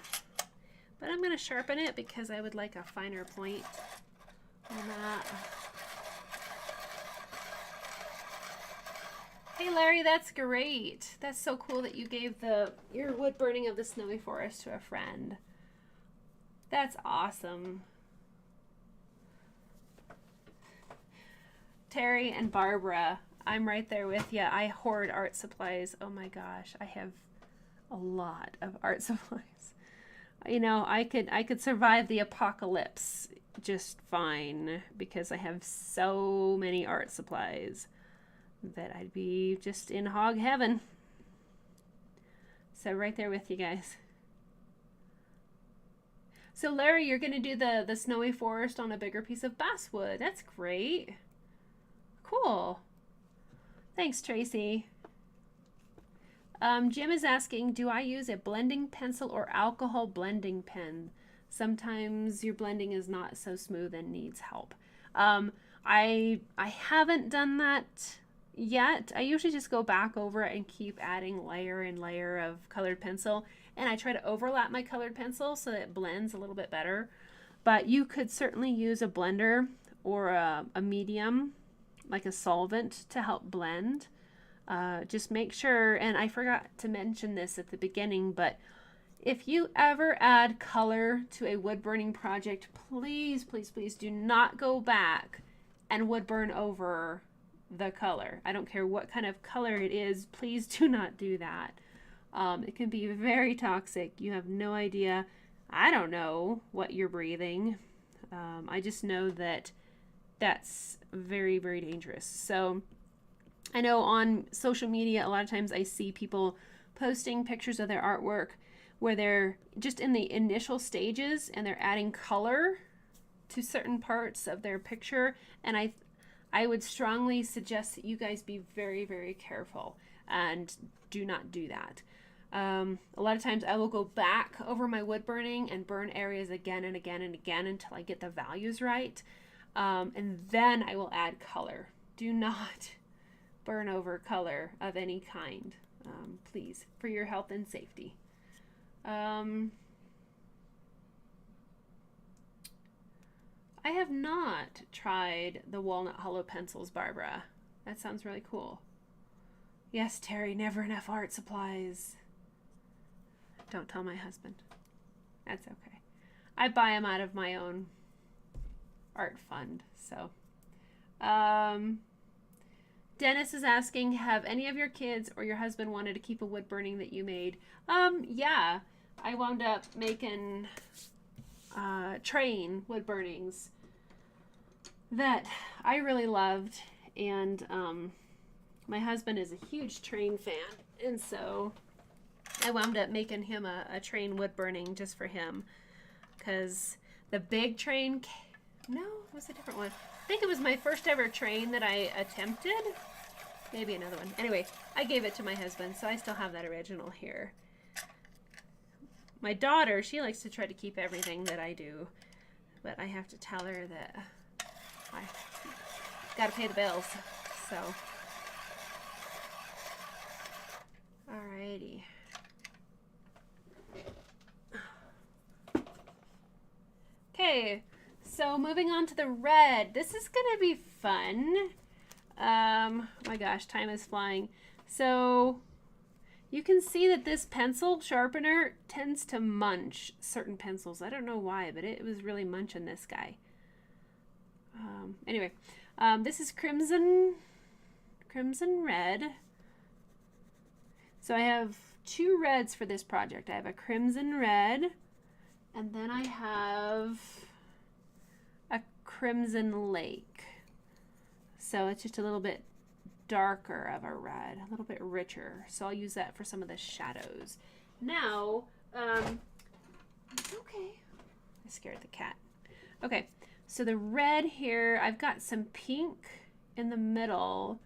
but I'm going to sharpen it because I would like a finer point on that. Hey Larry, that's great. That's so cool that you gave your wood burning of the snowy forest to a friend. That's awesome. Terry and Barbara, I'm right there with you. I hoard art supplies. Oh my gosh, I have a lot of art supplies. You know, I could survive the apocalypse just fine because I have so many art supplies that I'd be just in hog heaven. So right there with you guys. So Larry, you're going to do the snowy forest on a bigger piece of basswood. That's great. Cool. Thanks, Tracy. Jim is asking, do I use a blending pencil or alcohol blending pen? Sometimes your blending is not so smooth and needs help. I haven't done that yet. I usually just go back over it and keep adding layer and layer of colored pencil, and I try to overlap my colored pencil so that it blends a little bit better. But you could certainly use a blender or a medium, like a solvent, to help blend. Just make sure, and I forgot to mention this at the beginning, but if you ever add color to a wood burning project, please, please, please do not go back and wood burn over the color. I don't care what kind of color it is, please do not do that. It can be very toxic. You have no idea. I don't know what you're breathing. I just know that that's very, very dangerous. So I know on social media, a lot of times I see people posting pictures of their artwork where they're just in the initial stages and they're adding color to certain parts of their picture, and I would strongly suggest that you guys be very, very careful and do not do that. A lot of times I will go back over my wood burning and burn areas again and again and again until I get the values right. And then I will add color. Do not burn over color of any kind, please, for your health and safety. I have not tried the walnut hollow pencils, Barbara. That sounds really cool. Yes, Terry, never enough art supplies. Don't tell my husband. That's okay. I buy them out of my own art fund, so. Dennis is asking, have any of your kids or your husband wanted to keep a wood burning that you made? Yeah. I wound up making train wood burnings that I really loved, and my husband is a huge train fan, and so I wound up making him a train wood burning just for him, because the big train, no, it was a different one. I think it was my first ever train that I attempted. Maybe another one. Anyway, I gave it to my husband, so I still have that original here. My daughter, she likes to try to keep everything that I do, but I have to tell her that I gotta pay the bills, so. Alrighty. Okay, so moving on to the red. This is gonna be fun. Oh my gosh, time is flying. So you can see that this pencil sharpener tends to munch certain pencils. I don't know why, but it was really munching this guy. Anyway, this is crimson red. So I have two reds for this project. I have a crimson red, and then I have a crimson lake. So it's just a little bit darker of a red, a little bit richer. So I'll use that for some of the shadows. Now, okay, I scared the cat. Okay, so the red here, I've got some pink in the middle.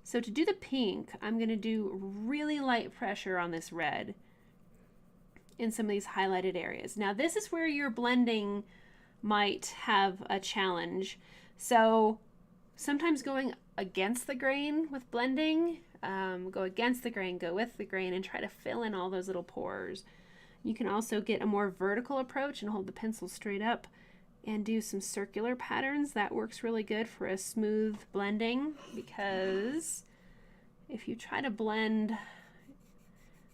So to do the pink, I'm gonna do really light pressure on this red in some of these highlighted areas. Now this is where your blending might have a challenge. So sometimes going against the grain with blending, go against the grain, go with the grain, and try to fill in all those little pores. You can also get a more vertical approach and hold the pencil straight up and do some circular patterns. That works really good for a smooth blending, because if you try to blend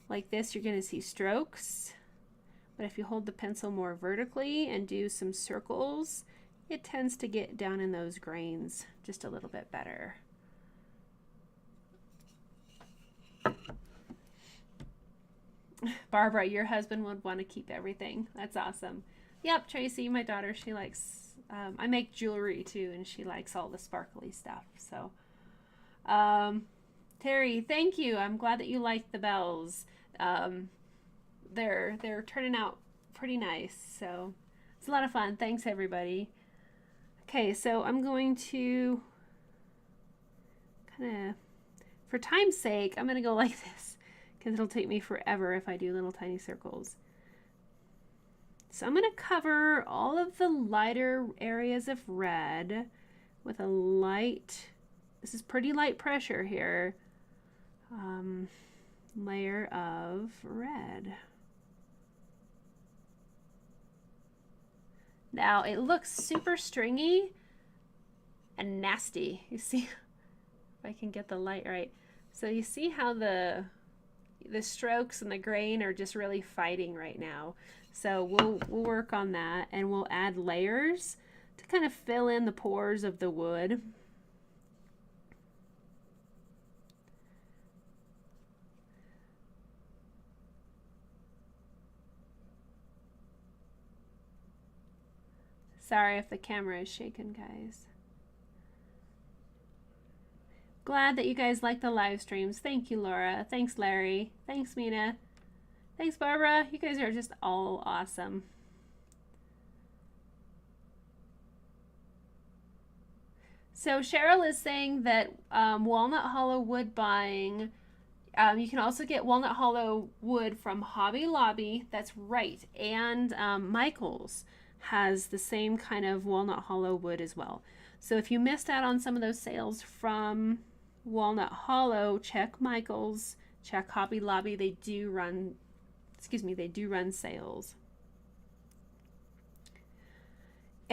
like this, you're going to see strokes. But if you hold the pencil more vertically and do some circles, it tends to get down in those grains just a little bit better. Barbara, your husband would want to keep everything. That's awesome. Yep, Tracy, my daughter, she likes, I make jewelry too, and she likes all the sparkly stuff. So, Terry, thank you. I'm glad that you like the bells. They're turning out pretty nice, so it's a lot of fun. Thanks, everybody. Okay, so I'm going to kind of, for time's sake, I'm going to go like this, because it'll take me forever if I do little tiny circles. So I'm going to cover all of the lighter areas of red with a light, this is pretty light pressure here, layer of red. Now it looks super stringy and nasty. You see, if I can get the light right. So you see how the strokes and the grain are just really fighting right now. So we'll work on that, and we'll add layers to kind of fill in the pores of the wood. Sorry if the camera is shaking, guys. Glad that you guys like the live streams. Thank you, Laura. Thanks, Larry. Thanks, Mina. Thanks, Barbara. You guys are just all awesome. So Cheryl is saying that Walnut Hollow wood buying, you can also get Walnut Hollow wood from Hobby Lobby. That's right. And Michael's has the same kind of Walnut Hollow wood as well. So if you missed out on some of those sales from Walnut Hollow, check Michael's, check Hobby Lobby. They do run, they do run sales.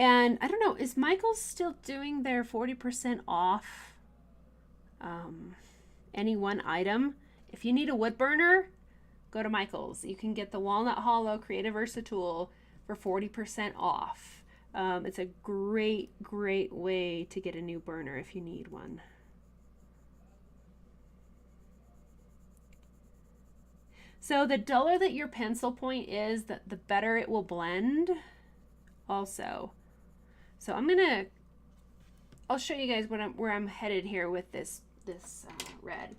And I don't know, is Michael's still doing their 40% off any one item? If you need a wood burner, go to Michael's. You can get the Walnut Hollow Creative Versa tool for 40% off. It's a great, great way to get a new burner if you need one. So the duller that your pencil point is, the better it will blend also. So I'll show you guys where I'm headed here with this red.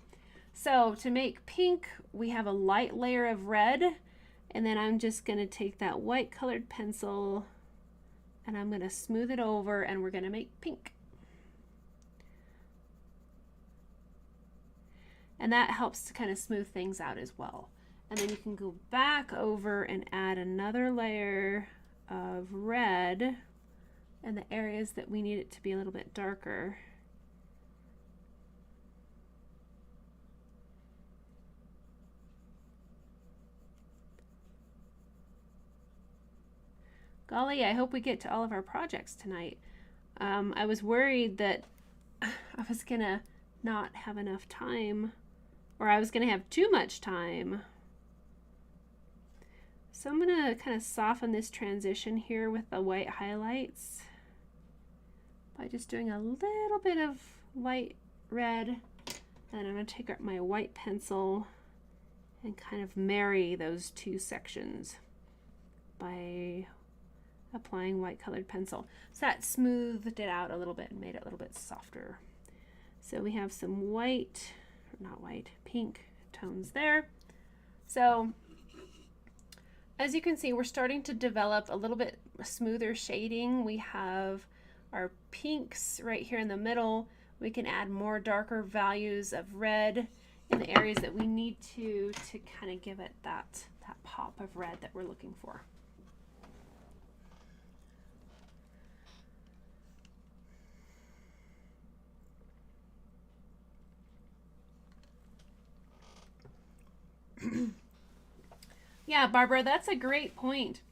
So to make pink, we have a light layer of red, and then I'm just gonna take that white colored pencil and I'm gonna smooth it over, and we're gonna make pink. And that helps to kind of smooth things out as well. And then you can go back over and add another layer of red in the areas that we need it to be a little bit darker. Golly, I hope we get to all of our projects tonight. I was worried that I was gonna not have enough time, or I was gonna have too much time. So I'm gonna kind of soften this transition here with the white highlights by just doing a little bit of light red. And I'm gonna take up my white pencil and kind of marry those two sections by applying white colored pencil. So that smoothed it out a little bit and made it a little bit softer. So we have some white, not white, pink tones there. So as you can see, we're starting to develop a little bit smoother shading. We have our pinks right here in the middle. We can add more darker values of red in the areas that we need to kind of give it that pop of red that we're looking for. Yeah, Barbara, that's a great point.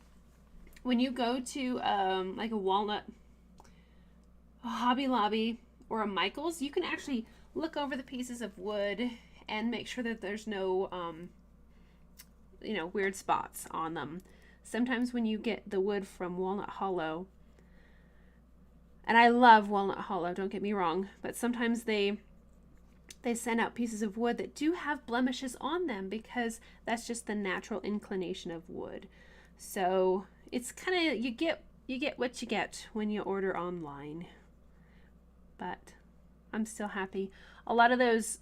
When you go to like a Hobby Lobby or a Michael's, you can actually look over the pieces of wood and make sure that there's no you know, weird spots on them. Sometimes when you get the wood from Walnut Hollow, and I love Walnut Hollow, don't get me wrong, but sometimes they send out pieces of wood that do have blemishes on them because that's just the natural inclination of wood. So it's kind of, you get what you get when you order online. But I'm still happy. A lot of those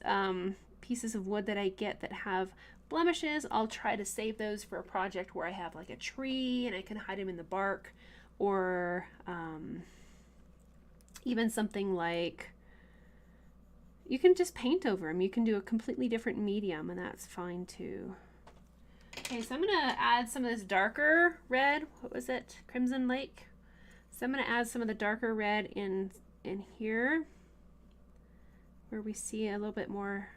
pieces of wood that I get that have blemishes, I'll try to save those for a project where I have like a tree and I can hide them in the bark, or even something like, you can just paint over them. You can do a completely different medium, and that's fine too. Okay, so I'm gonna add some of this darker red. What was it? Crimson Lake. So I'm gonna add some of the darker red in here, where we see a little bit more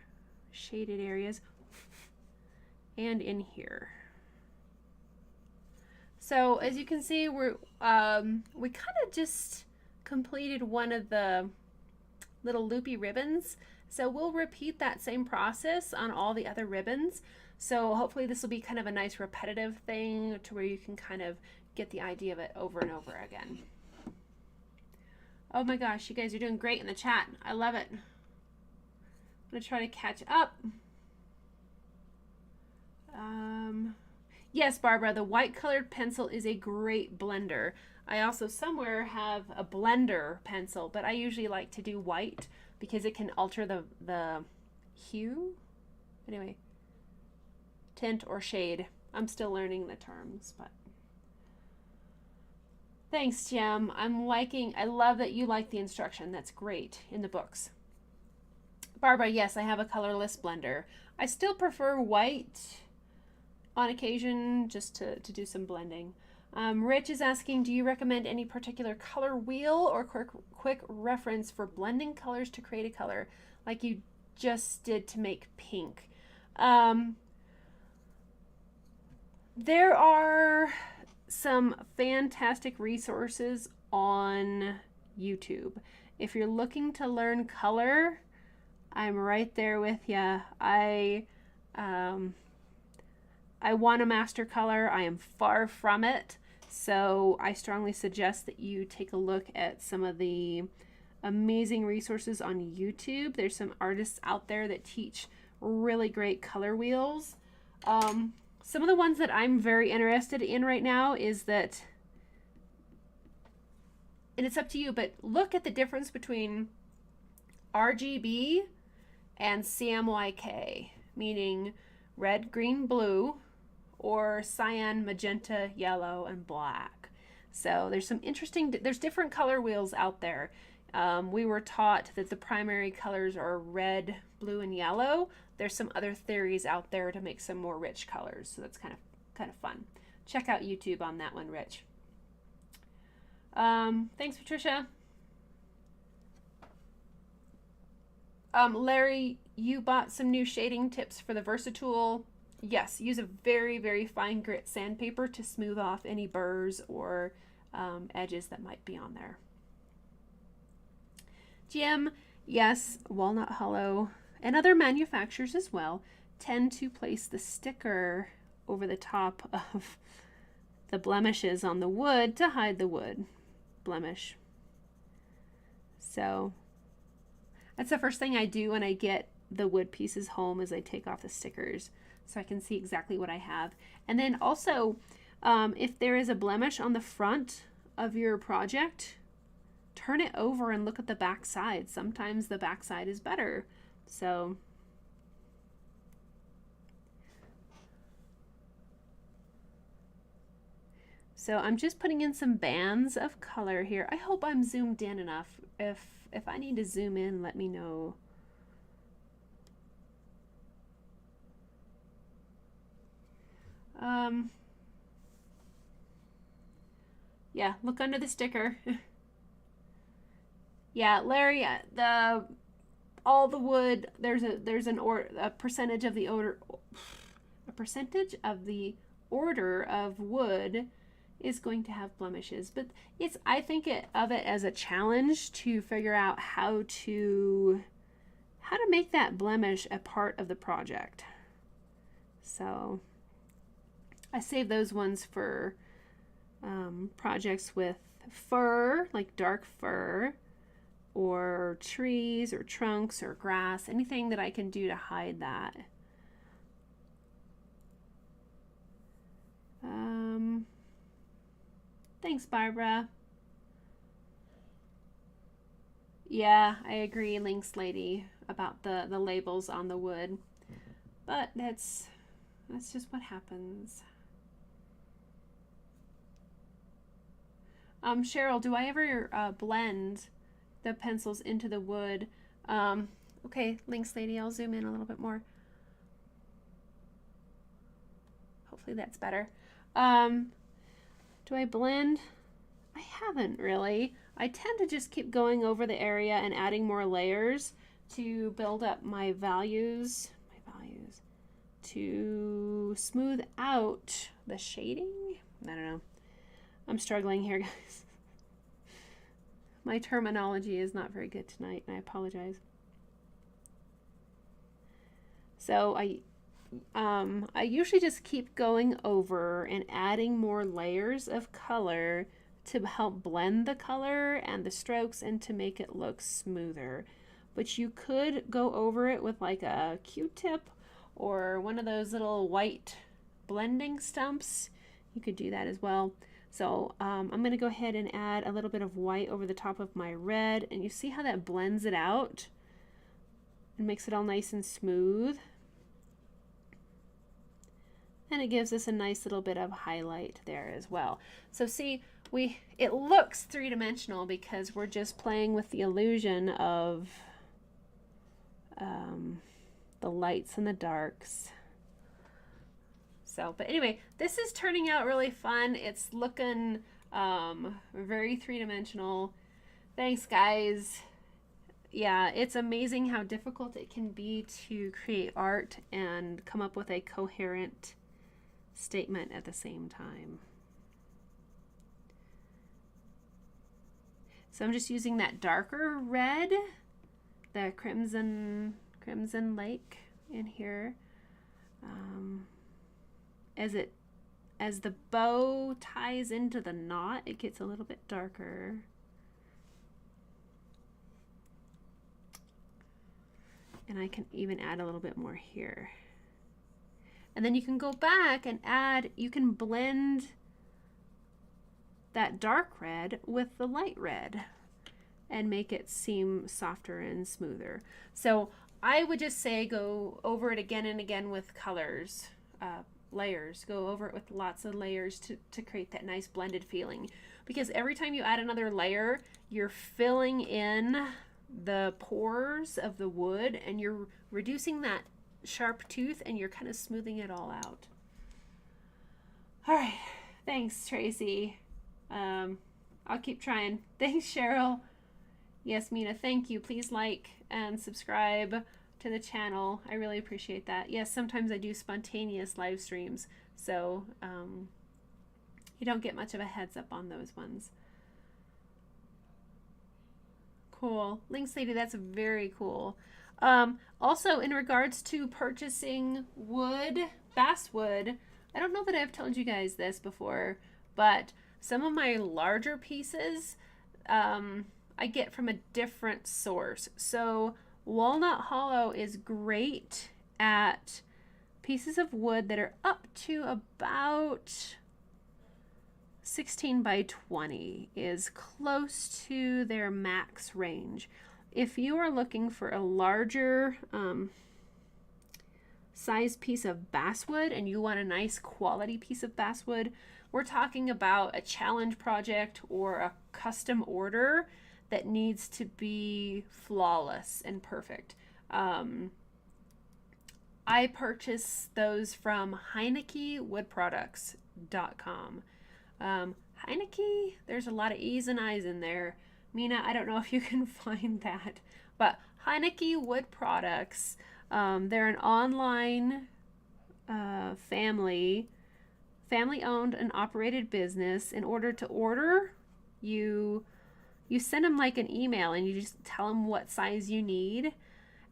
shaded areas, and in here. So as you can see, we kind of just completed one of the little loopy ribbons. So we'll repeat that same process on all the other ribbons. So hopefully this will be kind of a nice repetitive thing to where you can kind of get the idea of it over and over again. Oh my gosh, you guys are doing great in the chat. I love it. I'm gonna try to catch up. Yes, Barbara, the white colored pencil is a great blender. I also somewhere have a blender pencil, but I usually like to do white because it can alter the hue. Anyway, tint or shade. I'm still learning the terms, but Thanks, Jim. I love that you like the instruction. That's great in the books. Barbara, yes, I have a colorless blender. I still prefer white on occasion just to do some blending. Rich is asking, do you recommend any particular color wheel or quick reference for blending colors to create a color like you just did to make pink? There are some fantastic resources on YouTube. If you're looking to learn color, I'm right there with you. I want to master color. I am far from it. So I strongly suggest that you take a look at some of the amazing resources on YouTube. There's some artists out there that teach really great color wheels. Some of the ones that I'm very interested in right now is that, and it's up to you, but look at the difference between RGB and CMYK, meaning red, green, blue, or cyan, magenta, yellow, and black. So there's some interesting, there's different color wheels out there. We were taught that the primary colors are red, blue, and yellow. There's some other theories out there to make some more rich colors, so that's kind of fun. Check out YouTube on that one, Rich. Thanks, Patricia. Larry, you bought some new shading tips for the Versatool. Yes, use a very, very fine grit sandpaper to smooth off any burrs or edges that might be on there. Jim, yes, Walnut Hollow and other manufacturers as well tend to place the sticker over the top of the blemishes on the wood to hide the wood blemish. So that's the first thing I do when I get the wood pieces home is I take off the stickers so I can see exactly what I have. And then also, if there is a blemish on the front of your project, turn it over and look at the back side. Sometimes the back side is better. So I'm just putting in some bands of color here. I hope I'm zoomed in enough. If I need to zoom in, let me know. Yeah, look under the sticker. Yeah, Larry, all the wood, there's a percentage of the order of wood is going to have blemishes, but I think of it as a challenge to figure out how to make that blemish a part of the project. So I save those ones for projects with fur, like dark fur, or trees or trunks or grass, anything that I can do to hide that. Thanks, Barbara. Yeah, I agree, Lynx Lady, about the labels on the wood. But that's just what happens. Cheryl, do I ever blend the pencils into the wood? Okay, Lynx Lady, I'll zoom in a little bit more. Hopefully that's better. Do I blend? I haven't really. I tend to just keep going over the area and adding more layers to build up my values to smooth out the shading. I don't know. I'm struggling here, guys. My terminology is not very good tonight, and I apologize. So I usually just keep going over and adding more layers of color to help blend the color and the strokes and to make it look smoother. But you could go over it with like a Q-tip or one of those little white blending stumps. You could do that as well. So I'm going to go ahead and add a little bit of white over the top of my red, and you see how that blends it out and makes it all nice and smooth. And it gives us a nice little bit of highlight there as well. So see, it looks three-dimensional because we're just playing with the illusion of the lights and the darks. So, but anyway, this is turning out really fun. It's looking very three-dimensional. Thanks, guys. Yeah, it's amazing how difficult it can be to create art and come up with a coherent statement at the same time. So I'm just using that darker red, the crimson lake in here. As the bow ties into the knot, it gets a little bit darker. And I can even add a little bit more here. And then you can go back and add, you can blend that dark red with the light red and make it seem softer and smoother. So I would just say go over it again and again with colors, layers. Go over it with lots of layers to create that nice blended feeling. Because every time you add another layer, you're filling in the pores of the wood and you're reducing that sharp tooth and you're kind of smoothing it all out. All right, thanks, Tracy. I'll keep trying. Thanks, Cheryl. Yes, Mina, thank you. Please like and subscribe to the channel. I really appreciate that. Yes, sometimes I do spontaneous live streams, so you don't get much of a heads up on those ones. Cool. Links Lady, that's very cool. Also, in regards to purchasing wood, basswood, I don't know that I've told you guys this before, but some of my larger pieces I get from a different source. So Walnut Hollow is great at pieces of wood that are up to about 16 by 20 is close to their max range. If you are looking for a larger size piece of basswood and you want a nice quality piece of basswood, we're talking about a challenge project or a custom order that needs to be flawless and perfect. I purchase those from HeinekeWoodProducts.com. Heineke, there's a lot of E's and I's in there. Mina, I don't know if you can find that, but Heineke Wood Products, they're an online family owned and operated business. In order to order, you send them like an email and you just tell them what size you need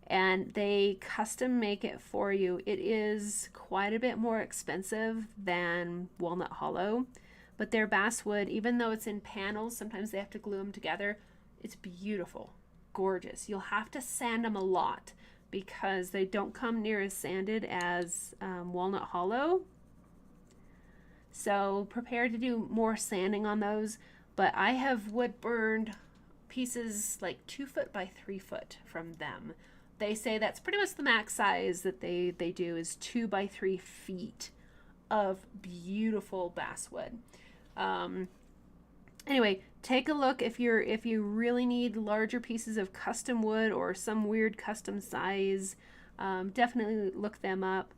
and they custom make it for you. It is quite a bit more expensive than Walnut Hollow, but their basswood, even though it's in panels, sometimes they have to glue them together. It's beautiful, gorgeous. You'll have to sand them a lot because they don't come near as sanded as Walnut Hollow. So prepare to do more sanding on those. But I have wood burned pieces like 2 foot by 3 foot from them. They say that's pretty much the max size that they do is 2 by 3 feet of beautiful basswood. Anyway, take a look if you really need larger pieces of custom wood or some weird custom size. Definitely look them up.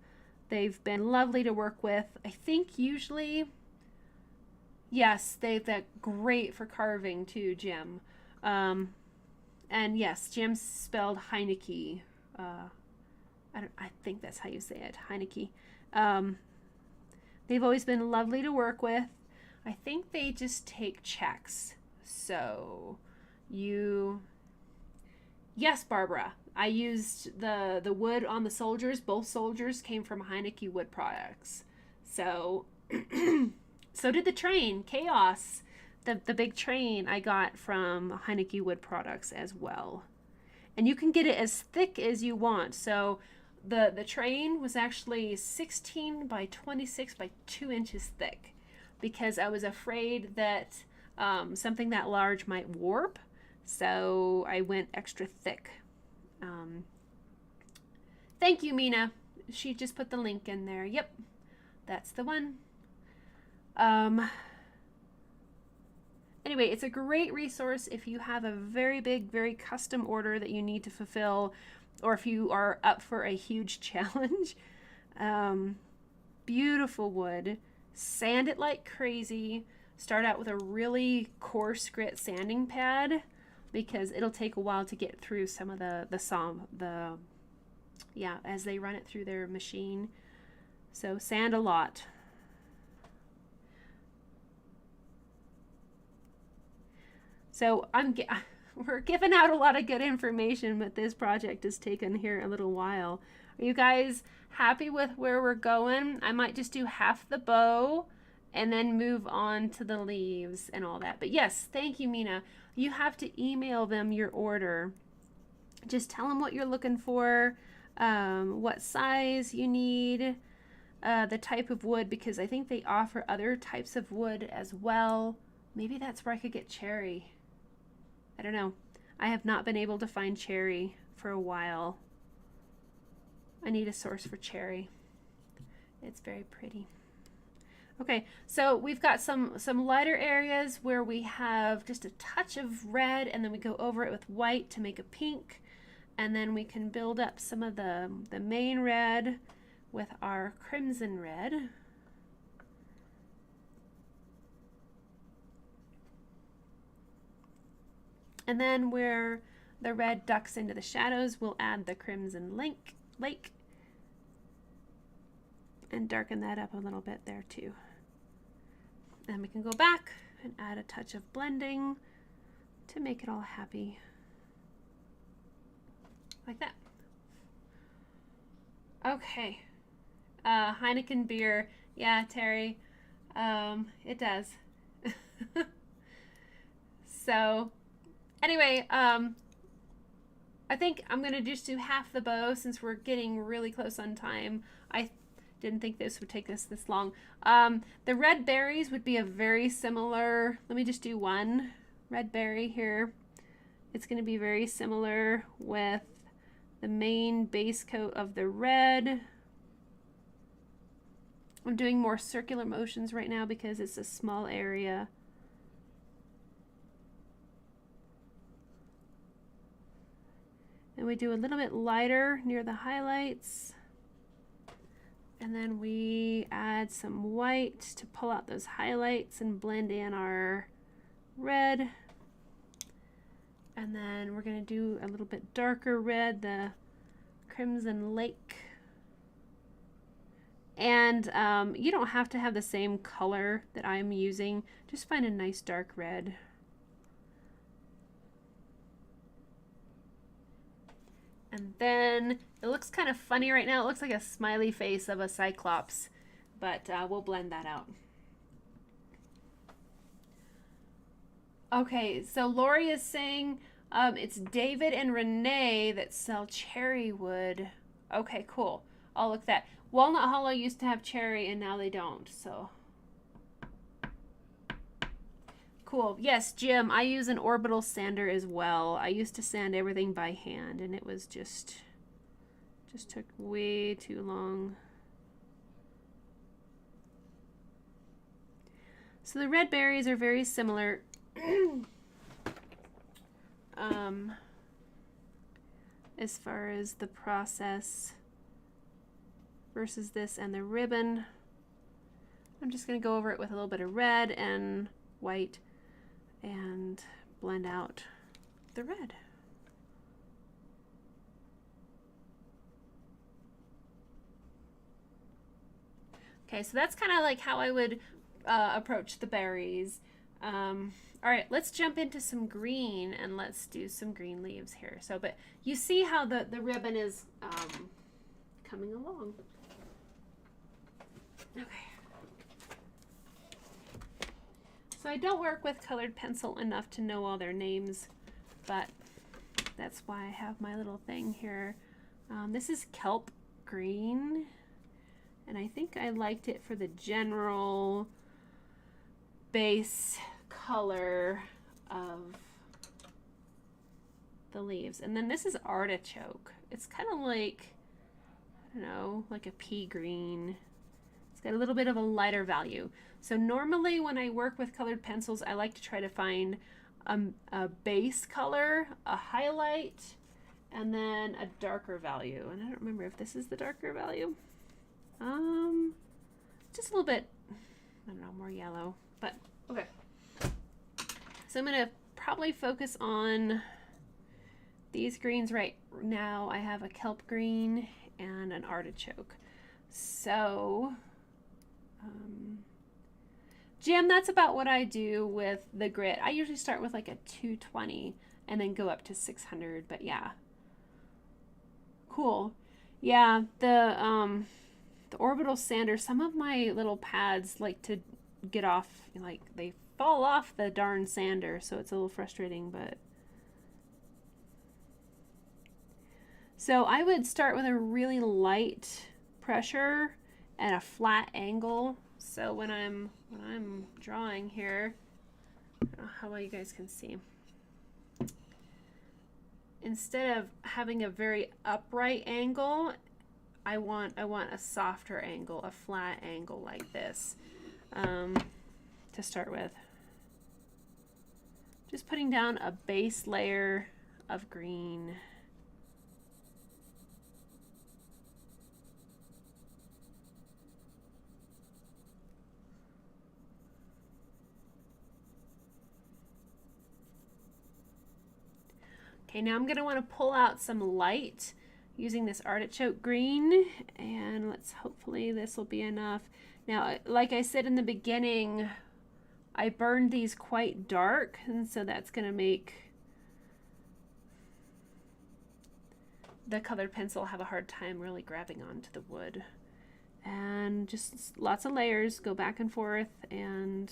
They've been lovely to work with. I think usually, yes, they're great for carving too, Jim. And yes, Jim's spelled Heineke. I think that's how you say it, Heineke. They've always been lovely to work with. I think they just take checks. So yes, Barbara, I used the wood on the soldiers. Both soldiers came from Heineke Wood Products. So, so did the train, Chaos. The big train I got from Heineke Wood Products as well. And you can get it as thick as you want. So the train was actually 16 by 26 by 2 inches thick because I was afraid that something that large might warp. So I went extra thick. Thank you, Mina. She just put the link in there. Yep, that's the one. anyway, it's a great resource if you have a very big, very custom order that you need to fulfill, or if you are up for a huge challenge. Beautiful wood. Sand it like crazy. Start out with a really coarse grit sanding pad, because it'll take a while to get through some of as they run it through their machine. So sand a lot. So we're giving out a lot of good information, but this project has taken here a little while. Are you guys happy with where we're going? I might just do half the bow and then move on to the leaves and all that. But yes, thank you, Mina. You have to email them your order. Just tell them what you're looking for, what size you need, the type of wood, because I think they offer other types of wood as well. Maybe that's where I could get cherry. I don't know. I have not been able to find cherry for a while. I need a source for cherry. It's very pretty. Okay, so we've got some lighter areas where we have just a touch of red, and then we go over it with white to make a pink, and then we can build up some of the main red with our crimson red. And then where the red ducks into the shadows, we'll add the crimson lake and darken that up a little bit there too. Then we can go back and add a touch of blending to make it all happy. Like that. Okay. Heineken beer. Yeah, Terry. It does. So, anyway, I think I'm going to just do half the bow since we're getting really close on time. I didn't think this would take us this long. The red berries would be a very similar, let me just do one red berry here. It's going to be very similar with the main base coat of the red. I'm doing more circular motions right now because it's a small area. And we do a little bit lighter near the highlights. And then we add some white to pull out those highlights and blend in our red. And then we're going to do a little bit darker red, the crimson lake. And you don't have to have the same color that I'm using. Just find a nice dark red. And then it looks kind of funny right now. It looks like a smiley face of a cyclops, but we'll blend that out. Okay, so Lori is saying it's David and Renee that sell cherry wood. Okay, cool. I'll look that. Walnut Hollow used to have cherry and now they don't, so. Cool. Yes, Jim, I use an orbital sander as well. I used to sand everything by hand and it was just took way too long. So the red berries are very similar. As far as the process versus this and the ribbon. I'm just going to go over it with a little bit of red and white and blend out the red. Okay, so that's kind of like how I would approach the berries. All right, let's jump into some green and let's do some green leaves here. So, but you see how the ribbon is coming along. Okay. So I don't work with colored pencil enough to know all their names, but that's why I have my little thing here. This is kelp green, and I think I liked it for the general base color of the leaves. And then this is artichoke. It's kind of like, I don't know, like a pea green. It's got a little bit of a lighter value. So normally when I work with colored pencils, I like to try to find a base color, a highlight, and then a darker value. And I don't remember if this is the darker value. Just a little bit, I don't know, more yellow, but okay. So I'm gonna probably focus on these greens right now. I have a kelp green and an artichoke. So, Jim, that's about what I do with the grit. I usually start with like a 220 and then go up to 600, but yeah. Cool. Yeah, the orbital sander, some of my little pads like to get off, like they fall off the darn sander, so it's a little frustrating, but. So I would start with a really light pressure and a flat angle. So when I'm drawing here, I don't know how well you guys can see. Instead of having a very upright angle, I want a softer angle, a flat angle like this, to start with. Just putting down a base layer of green. Okay, now I'm going to want to pull out some light using this artichoke green, and hopefully this will be enough. Now, like I said in the beginning, I burned these quite dark, and so that's going to make the colored pencil have a hard time really grabbing onto the wood. And just lots of layers, go back and forth, and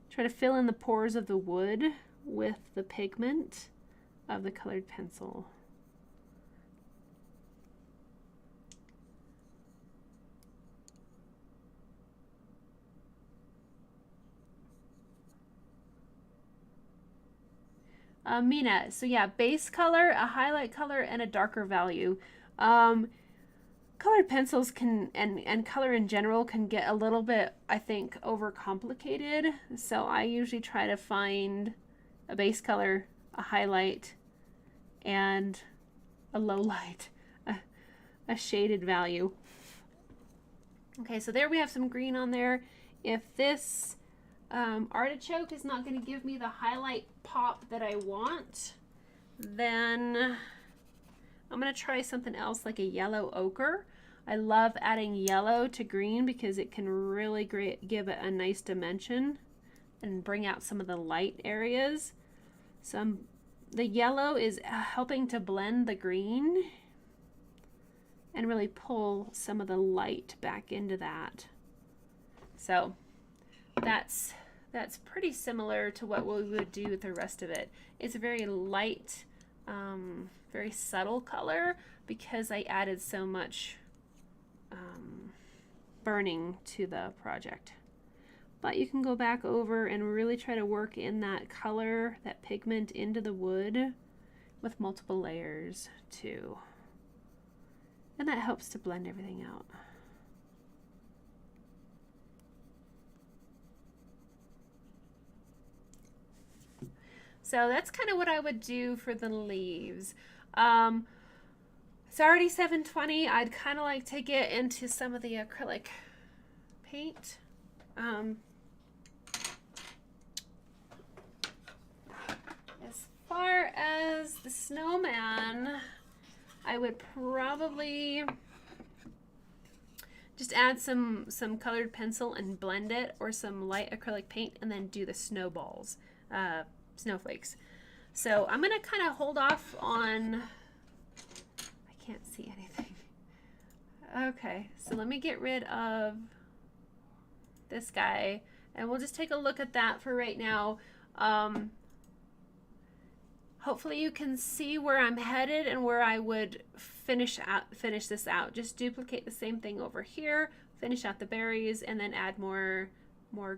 try to fill in the pores of the wood with the pigment of the colored pencil. Mina, so yeah, base color, a highlight color, and a darker value. Colored pencils can, and color in general can get a little bit, I think, overcomplicated. So I usually try to find a base color, a highlight, and a low light, a shaded value. Okay, so there we have some green on there. If this artichoke is not going to give me the highlight pop that I want, then I'm going to try something else like a yellow ochre. I love adding yellow to green because it can really give it a nice dimension and bring out some of the light areas. So the yellow is helping to blend the green and really pull some of the light back into that. So that's pretty similar to what we would do with the rest of it. It's a very light, very subtle color because I added so much burning to the project. But you can go back over and really try to work in that color, that pigment into the wood with multiple layers too. And that helps to blend everything out. So that's kind of what I would do for the leaves. It's already 7:20. I'd kind of like to get into some of the acrylic paint. As far as the snowman, I would probably just add some colored pencil and blend it, or some light acrylic paint, and then do the snowballs, snowflakes. So I'm gonna kind of hold off on, I can't see anything. Okay, so let me get rid of this guy, and we'll just take a look at that for right now. Hopefully you can see where I'm headed and where I would finish this out. Just duplicate the same thing over here, finish out the berries, and then add more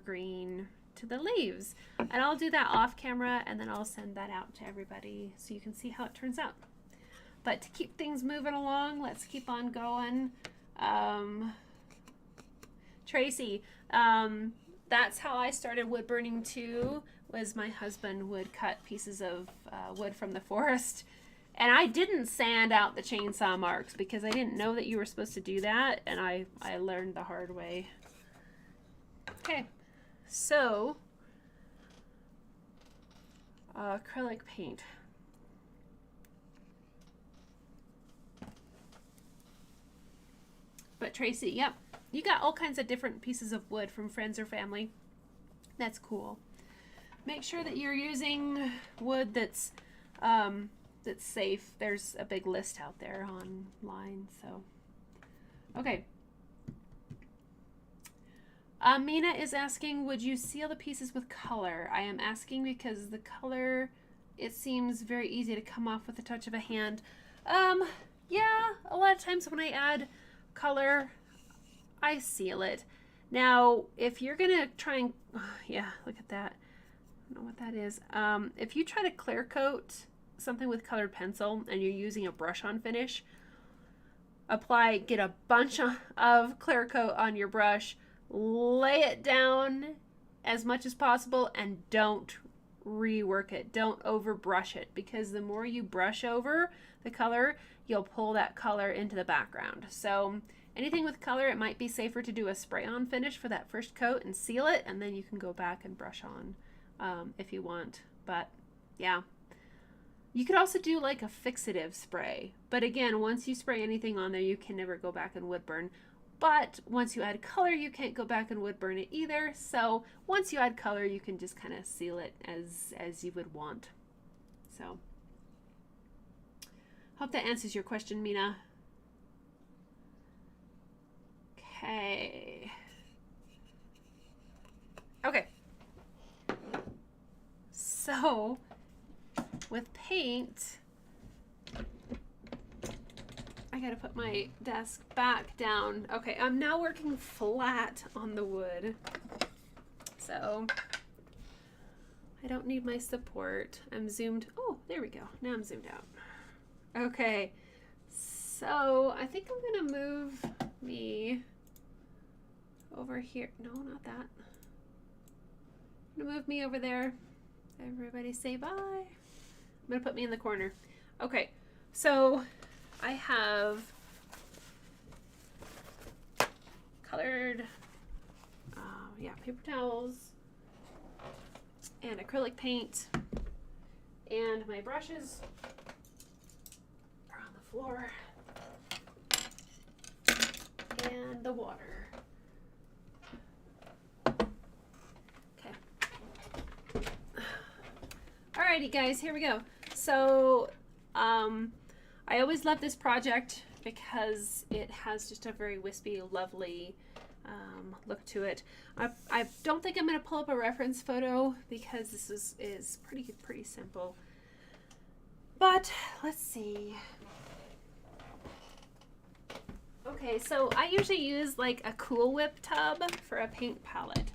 green to the leaves. And I'll do that off camera, and then I'll send that out to everybody so you can see how it turns out. But to keep things moving along, let's keep on going. Tracy, that's how I started wood burning too, was my husband would cut pieces of wood from the forest. And I didn't sand out the chainsaw marks because I didn't know that you were supposed to do that, and I learned the hard way. Okay, so acrylic paint. But Tracy, yep, you got all kinds of different pieces of wood from friends or family. That's cool. Make sure that you're using wood that's safe. There's a big list out there online, so. Okay. Mina is asking, would you seal the pieces with color? I am asking because the color, it seems very easy to come off with the touch of a hand. Yeah, a lot of times when I add color, I seal it. Now, if you're gonna try and, yeah, look at that. I don't know what that is. If you try to clear coat something with colored pencil and you're using a brush on finish, get a bunch of clear coat on your brush, lay it down as much as possible, and don't rework it. Don't over brush it, because the more you brush over the color, you'll pull that color into the background. So anything with color, it might be safer to do a spray on finish for that first coat and seal it, and then you can go back and brush on if you want. But yeah, you could also do like a fixative spray, but again, once you spray anything on there, you can never go back and wood burn. But once you add color, you can't go back and wood burn it either. So once you add color, you can just kind of seal it as you would want. So hope that answers your question, Mina. Okay. Okay. So with paint, I gotta put my desk back down. Okay, I'm now working flat on the wood, so I don't need my support. I'm zoomed. Oh, there we go. Now I'm zoomed out. Okay, so I think I'm gonna move me over here. No, not that. I'm gonna move me over there. Everybody say bye. I'm gonna put me in the corner. Okay, so I have colored, paper towels and acrylic paint, and my brushes are on the floor, and the water. Okay. Alrighty guys, here we go. So, I always love this project because it has just a very wispy, lovely look to it. I don't think I'm going to pull up a reference photo because this is pretty simple. But let's see. Okay, so I usually use like a Cool Whip tub for a paint palette,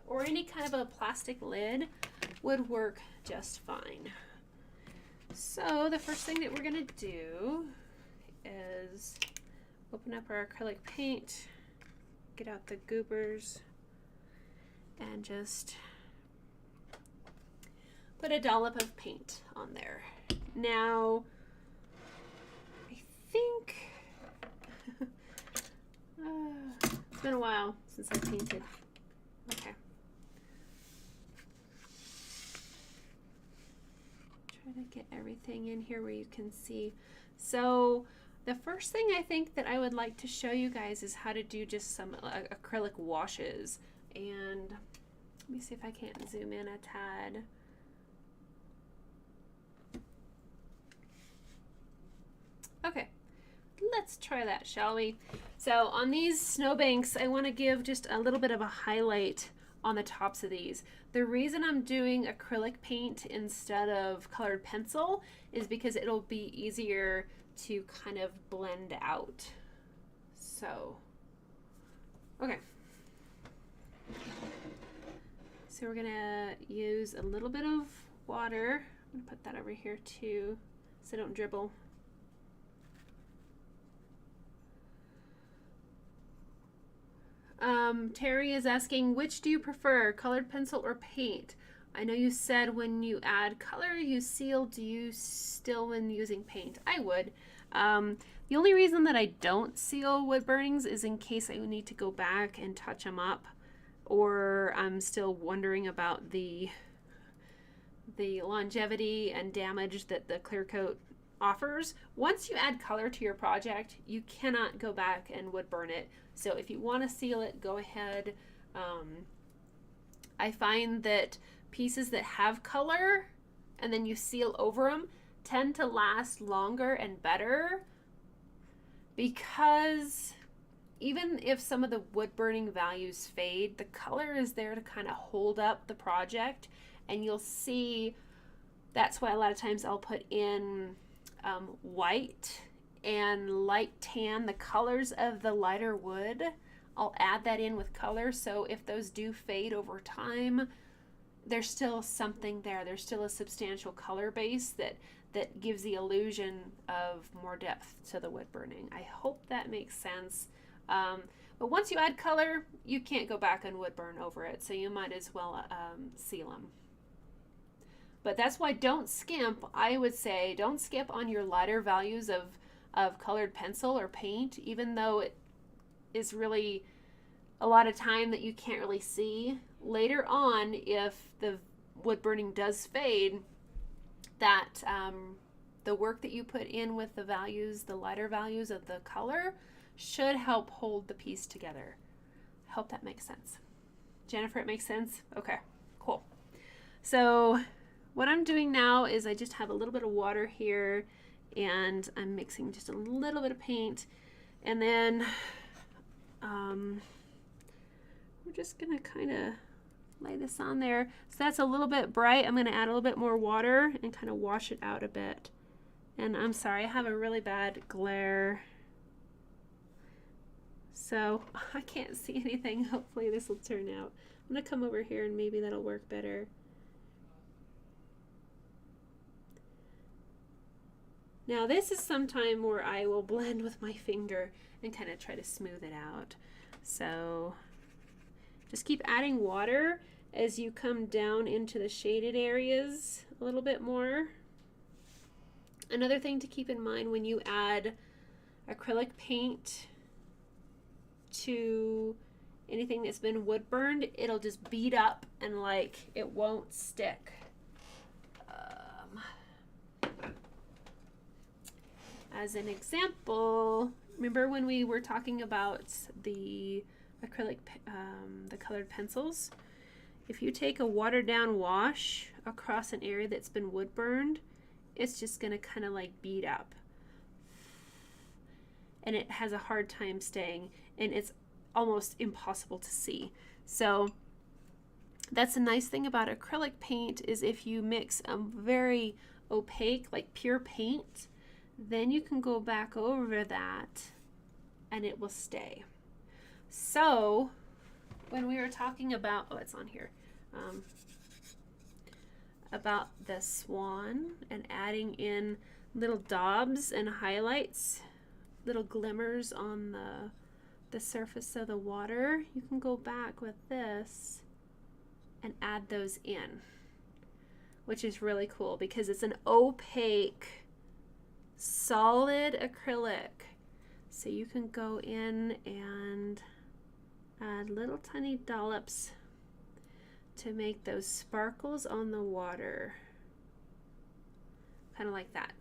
or any kind of a plastic lid would work just fine. So the first thing that we're going to do is open up our acrylic paint, get out the goobers, and just put a dollop of paint on there. Now, I think it's been a while since I painted. Okay. Try to get everything in here where you can see. So the first thing I think that I would like to show you guys is how to do just some acrylic washes. And let me see if I can't zoom in a tad. Okay, let's try that, shall we? So on these snowbanks, I want to give just a little bit of a highlight on the tops of these. The reason I'm doing acrylic paint instead of colored pencil is because it'll be easier to kind of blend out. So, okay. So we're gonna use a little bit of water. I'm gonna put that over here too, so don't dribble. Terry is asking, which do you prefer, colored pencil or paint? I know you said when you add color, you seal. Do you still when using paint? I would. The only reason that I don't seal wood burnings is in case I need to go back and touch them up, or I'm still wondering about the longevity and damage that the clear coat offers. Once you add color to your project, you cannot go back and wood burn it. So if you want to seal it, go ahead. I find that pieces that have color and then you seal over them tend to last longer and better, because even if some of the wood burning values fade, the color is there to kind of hold up the project. And you'll see that's why a lot of times I'll put in white and light tan, the colors of the lighter wood. I'll add that in with color, so if those do fade over time, there's still something there. There's still a substantial color base that gives the illusion of more depth to the wood burning. I hope that makes sense. But once you add color, you can't go back and wood burn over it, so you might as well seal them. But that's why don't skimp. I would say don't skip on your lighter values of colored pencil or paint, even though it is really a lot of time that you can't really see. Later on, if the wood burning does fade, that the work that you put in with the values, the lighter values of the color, should help hold the piece together. I hope that makes sense. Jennifer, it makes sense? Okay, cool. So what I'm doing now is I just have a little bit of water here, and I'm mixing just a little bit of paint, and then we're just gonna kind of lay this on there. So that's a little bit bright. I'm gonna add a little bit more water and kind of wash it out a bit. And I'm sorry, I have a really bad glare, so I can't see anything. Hopefully this will turn out. I'm gonna come over here and maybe that'll work better. Now this is some time where I will blend with my finger and kind of try to smooth it out. So just keep adding water as you come down into the shaded areas a little bit more. Another thing to keep in mind when you add acrylic paint to anything that's been wood burned, it'll just bead up and like it won't stick. As an example, remember when we were talking about the acrylic, the colored pencils? If you take a watered down wash across an area that's been wood burned, it's just gonna kind of like bead up. And it has a hard time staying, and it's almost impossible to see. So that's a nice thing about acrylic paint, is if you mix a very opaque, like pure paint, then you can go back over that and it will stay. So when we were talking about, oh, it's on here, about the swan and adding in little daubs and highlights, little glimmers on the surface of the water, you can go back with this and add those in, which is really cool because it's an opaque solid acrylic. So you can go in and add little tiny dollops to make those sparkles on the water, kind of like that.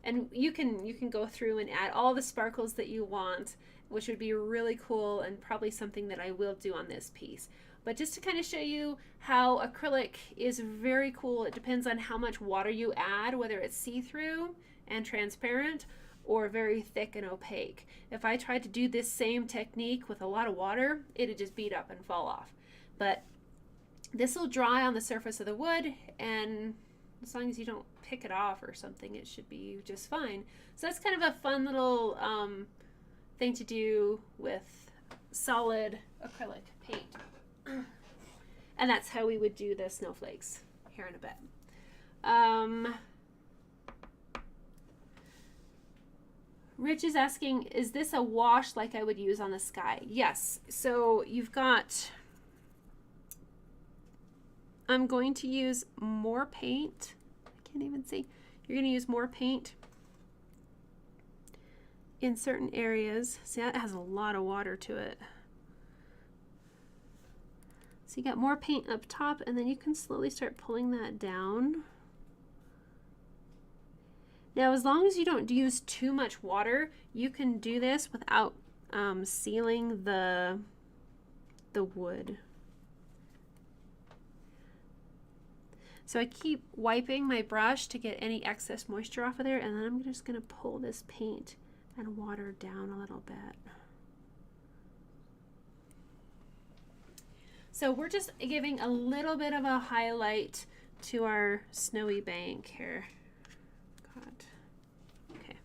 And you can go through and add all the sparkles that you want, which would be really cool and probably something that I will do on this piece. But just to kind of show you how acrylic is very cool, it depends on how much water you add, whether it's see-through and transparent or very thick and opaque. If I tried to do this same technique with a lot of water, it'd just bead up and fall off. But this will dry on the surface of the wood, and as long as you don't pick it off or something, it should be just fine. So that's kind of a fun little thing to do with solid acrylic paint. And that's how we would do the snowflakes here in a bit. Rich is asking, is this a wash like I would use on the sky? Yes. So you've got, I'm going to use more paint. I can't even see. You're going to use more paint in certain areas. See, that has a lot of water to it. So you got more paint up top, and then you can slowly start pulling that down. Now, as long as you don't use too much water, you can do this without sealing the wood. So I keep wiping my brush to get any excess moisture off of there, and then I'm just going to pull this paint and water down a little bit. So we're just giving a little bit of a highlight to our snowy bank here. Okay.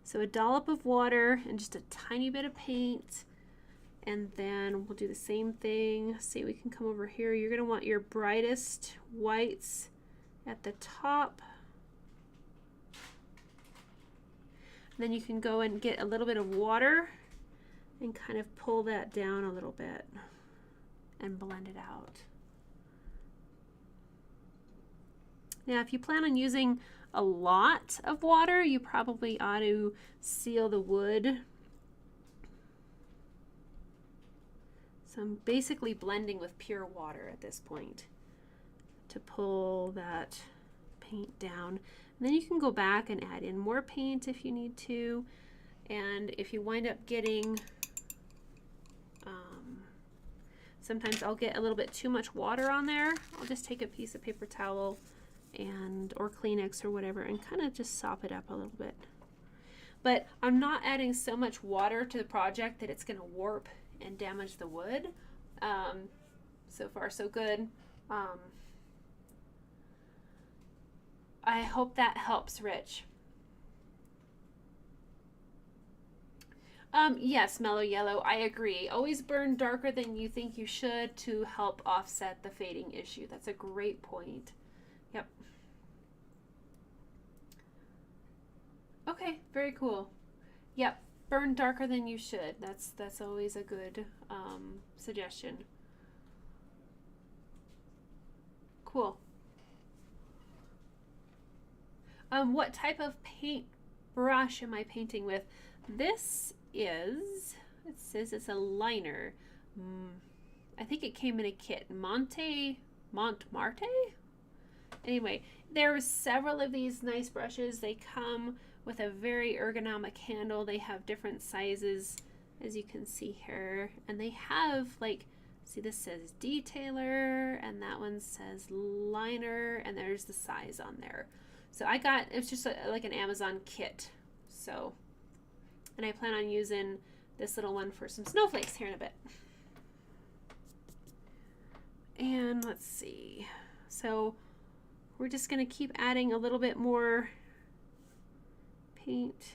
So a dollop of water and just a tiny bit of paint. And then we'll do the same thing. See, we can come over here. You're going to want your brightest whites at the top. And then you can go and get a little bit of water and kind of pull that down a little bit and blend it out. Now, if you plan on using a lot of water, you probably ought to seal the wood. So I'm basically blending with pure water at this point to pull that paint down. And then you can go back and add in more paint if you need to. And if you wind up getting, sometimes I'll get a little bit too much water on there. I'll just take a piece of paper towel or Kleenex or whatever and kind of just sop it up a little bit. But I'm not adding so much water to the project that it's going to warp and damage the wood. So far so good. I hope that helps, Rich. Yes, Mellow Yellow, I agree. Always burn darker than you think you should to help offset the fading issue. That's a great point. Yep. Okay, very cool. Yep, burn darker than you should. That's always a good suggestion. Cool. What type of paint brush am I painting with? This is, it says it's a liner. I think it came in a kit. Montmarte? Anyway, there's several of these nice brushes. They come with a very ergonomic handle. They have different sizes, as you can see here. And they have, like, see, this says detailer, and that one says liner, and there's the size on there. So I got, it's just like an Amazon kit. So, and I plan on using this little one for some snowflakes here in a bit. And let's see. So we're just going to keep adding a little bit more paint.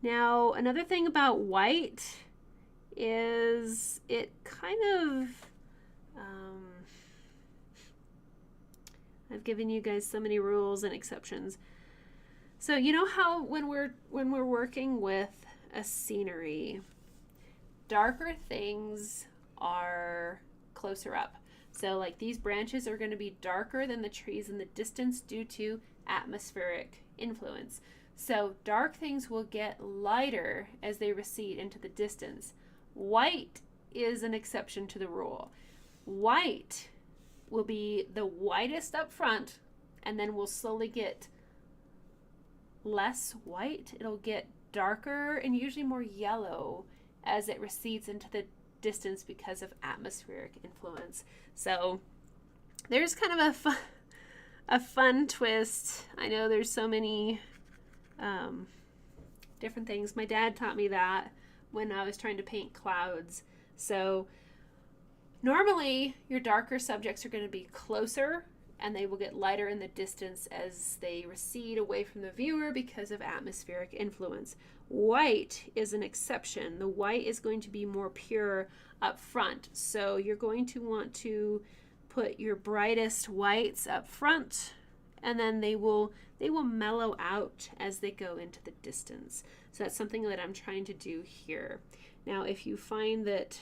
Now, another thing about white is it kind of, I've given you guys so many rules and exceptions. So you know how when we're working with a scenery, darker things are closer up. So like these branches are going to be darker than the trees in the distance due to atmospheric influence. So dark things will get lighter as they recede into the distance. White is an exception to the rule. White will be the whitest up front, and then we'll slowly get less white. It'll get darker and usually more yellow as it recedes into the distance because of atmospheric influence. So there's kind of a fun twist. I know there's so many different things. My dad taught me that when I was trying to paint clouds. So normally your darker subjects are going to be closer and they will get lighter in the distance as they recede away from the viewer because of atmospheric influence. White is an exception. The white is going to be more pure up front. So you're going to want to put your brightest whites up front and then they will mellow out as they go into the distance. So that's something that I'm trying to do here. Now, if you find that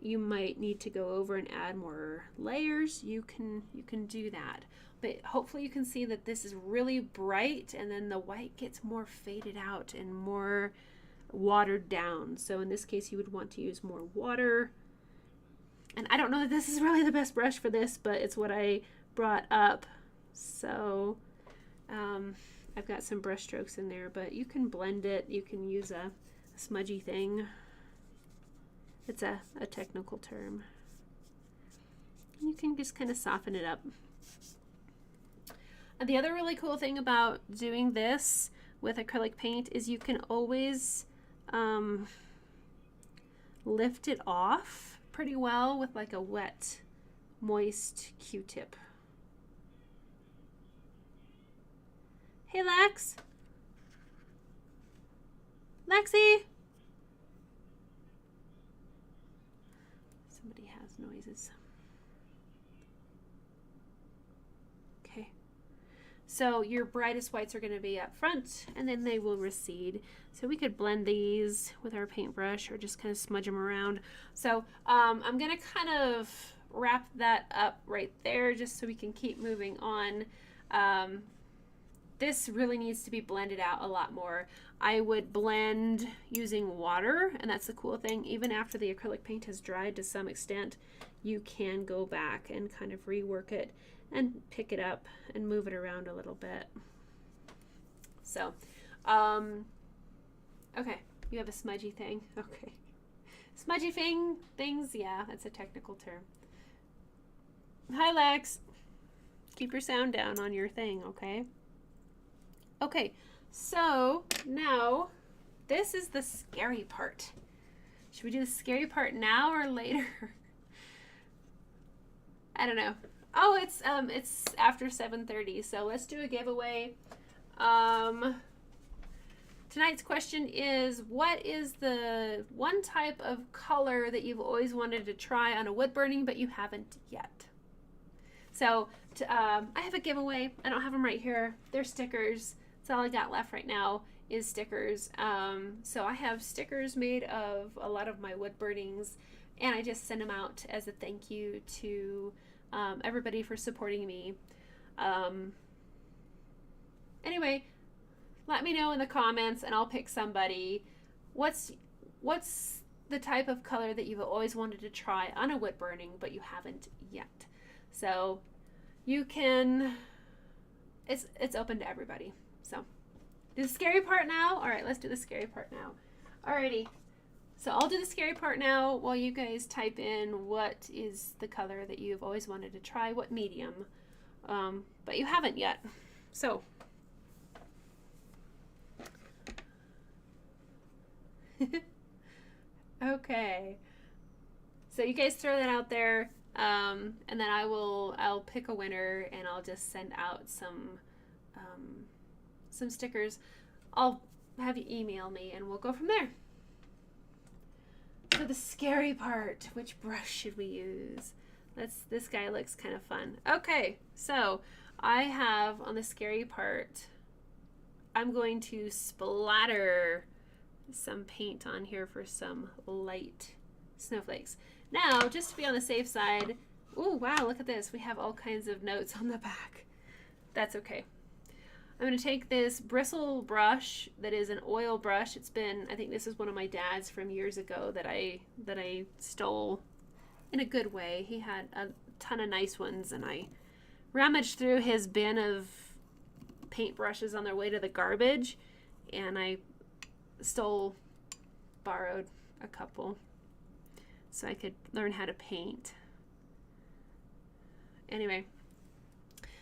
you might need to go over and add more layers, you can do that. But hopefully you can see that this is really bright, and then the white gets more faded out and more watered down. So in this case, you would want to use more water. And I don't know that this is really the best brush for this, but it's what I brought up. So I've got some brush strokes in there, but you can blend it. You can use a smudgy thing. It's a technical term. You can just kind of soften it up. And the other really cool thing about doing this with acrylic paint is you can always lift it off pretty well with like a wet, moist Q-tip. Hey, Lex. Lexi. Somebody has noises. Okay. So your brightest whites are going to be up front, and then they will recede. So we could blend these with our paintbrush or just kind of smudge them around. So I'm going to kind of wrap that up right there just so we can keep moving on. This really needs to be blended out a lot more. I would blend using water, and that's the cool thing. Even after the acrylic paint has dried to some extent, you can go back and kind of rework it and pick it up and move it around a little bit. So, okay, you have a smudgy thing. Okay. Smudgy things, yeah, that's a technical term. Hi, Lex. Keep your sound down on your thing, okay? Okay, so now this is the scary part. Should we do the scary part now or later? I don't know. Oh, it's after 7:30, so let's do a giveaway. Tonight's question is, what is the one type of color that you've always wanted to try on a wood burning but you haven't yet? So I have a giveaway. I don't have them right here. They're stickers. That's all I got left right now is stickers. So I have stickers made of a lot of my wood burnings, and I just send them out as a thank you to everybody for supporting me. Anyway, let me know in the comments and I'll pick somebody. What's the type of color that you've always wanted to try on a wood burning but you haven't yet? So you can, it's open to everybody. So do the scary part now. All right, let's do the scary part now. Alrighty. So I'll do the scary part now while you guys type in what is the color that you've always wanted to try, what medium, but you haven't yet. So okay. So you guys throw that out there, and then I'll pick a winner, and I'll just send out some stickers. I'll have you email me and we'll go from there. So the scary part, which brush should we use? This guy looks kind of fun. Okay, so I have on the scary part, I'm going to splatter some paint on here for some light snowflakes. Now, just to be on the safe side, oh wow, look at this. We have all kinds of notes on the back. That's okay. I'm going to take this bristle brush that is an oil brush. It's been, I think this is one of my dad's from years ago that I stole in a good way. He had a ton of nice ones, and I rummaged through his bin of paintbrushes on their way to the garbage, and I borrowed a couple so I could learn how to paint. Anyway.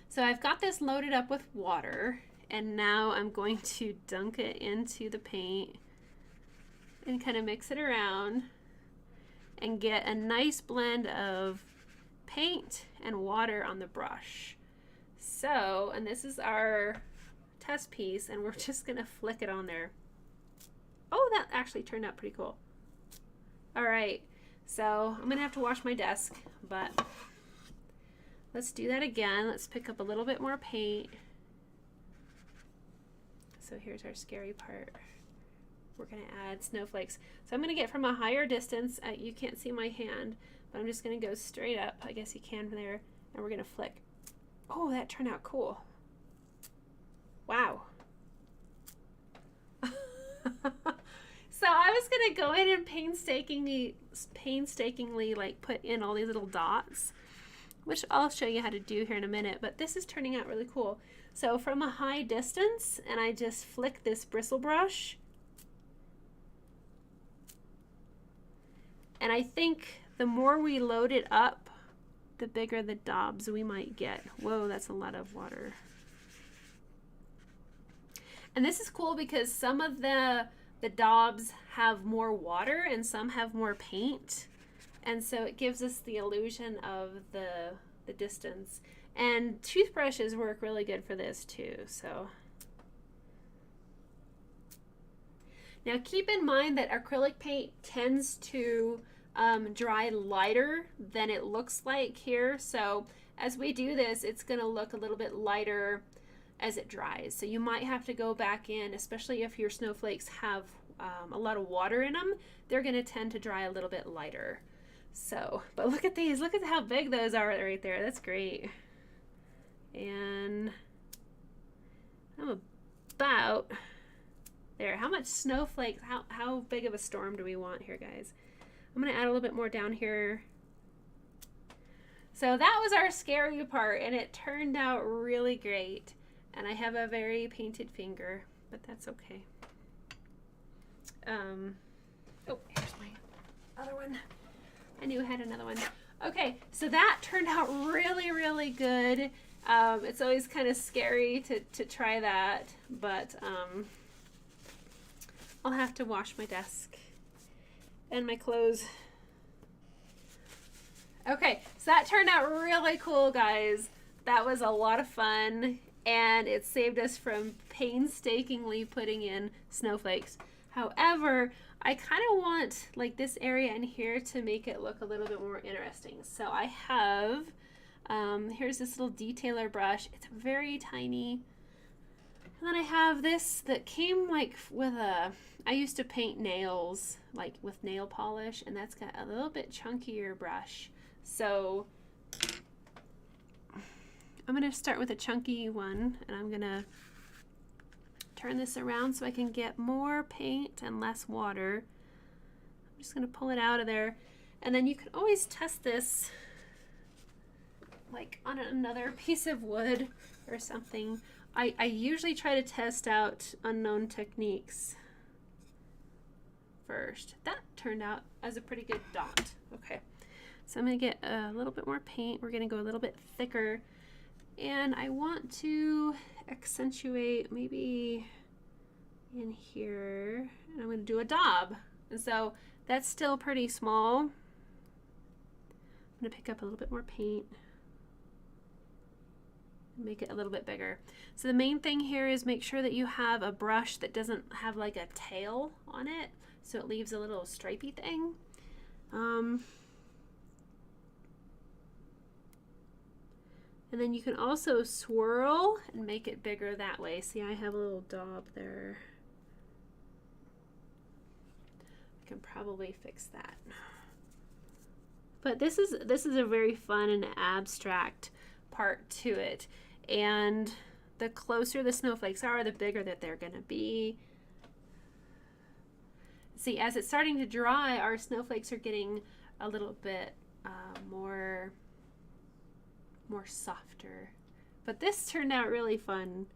So I've got this loaded up with water, and now I'm going to dunk it into the paint and kind of mix it around and get a nice blend of paint and water on the brush. So, and this is our test piece, and we're just going to flick it on there. Oh, that actually turned out pretty cool. All right, so I'm going to have to wash my desk, but let's do that again. Let's pick up a little bit more paint. So here's our scary part. We're gonna add snowflakes. So I'm gonna get from a higher distance. You can't see my hand, but I'm just gonna go straight up. I guess you can from there, and we're gonna flick. Oh, that turned out cool. Wow. So I was gonna go in and painstakingly like put in all these little dots, which I'll show you how to do here in a minute, but this is turning out really cool. So from a high distance, and I just flick this bristle brush, and I think the more we load it up, the bigger the daubs we might get. Whoa, that's a lot of water. And this is cool because some of the daubs have more water and some have more paint. And so it gives us the illusion of the distance. And toothbrushes work really good for this too. So now keep in mind that acrylic paint tends to dry lighter than it looks like here. So as we do this, it's going to look a little bit lighter as it dries. So you might have to go back in, especially if your snowflakes have a lot of water in them. They're going to tend to dry a little bit lighter. So, but look at these. Look at how big those are right there. That's great. And I'm about there. How much snowflakes, how big of a storm do we want here, guys? I'm going to add a little bit more down here. So that was our scary part, and it turned out really great. And I have a very painted finger, but that's okay. Oh, here's my other one. I knew I had another one. Okay, so that turned out really, really good. It's always kind of scary to try that, but I'll have to wash my desk and my clothes. Okay, so that turned out really cool, guys. That was a lot of fun, and it saved us from painstakingly putting in snowflakes. However, I kind of want like this area in here to make it look a little bit more interesting. So I have, here's this little detailer brush. It's very tiny. And then I have this that came like with I used to paint nails like with nail polish, and that's got a little bit chunkier brush. So I'm going to start with a chunky one, and I'm going to turn this around so I can get more paint and less water. I'm just going to pull it out of there, and then you can always test this like on another piece of wood or something. I usually try to test out unknown techniques first. That turned out as a pretty good dot. Okay, so I'm going to get a little bit more paint. We're going to go a little bit thicker, and I want to accentuate maybe in here, and I'm going to do a daub. And so that's still pretty small. I'm going to pick up a little bit more paint, make it a little bit bigger. So the main thing here is make sure that you have a brush that doesn't have like a tail on it, so it leaves a little stripey thing. And then you can also swirl and make it bigger that way. See, I have a little daub there. I can probably fix that. But this is a very fun and abstract part to it. And the closer the snowflakes are, the bigger that they're gonna be. See, as it's starting to dry, our snowflakes are getting a little bit more softer. But this turned out really fun.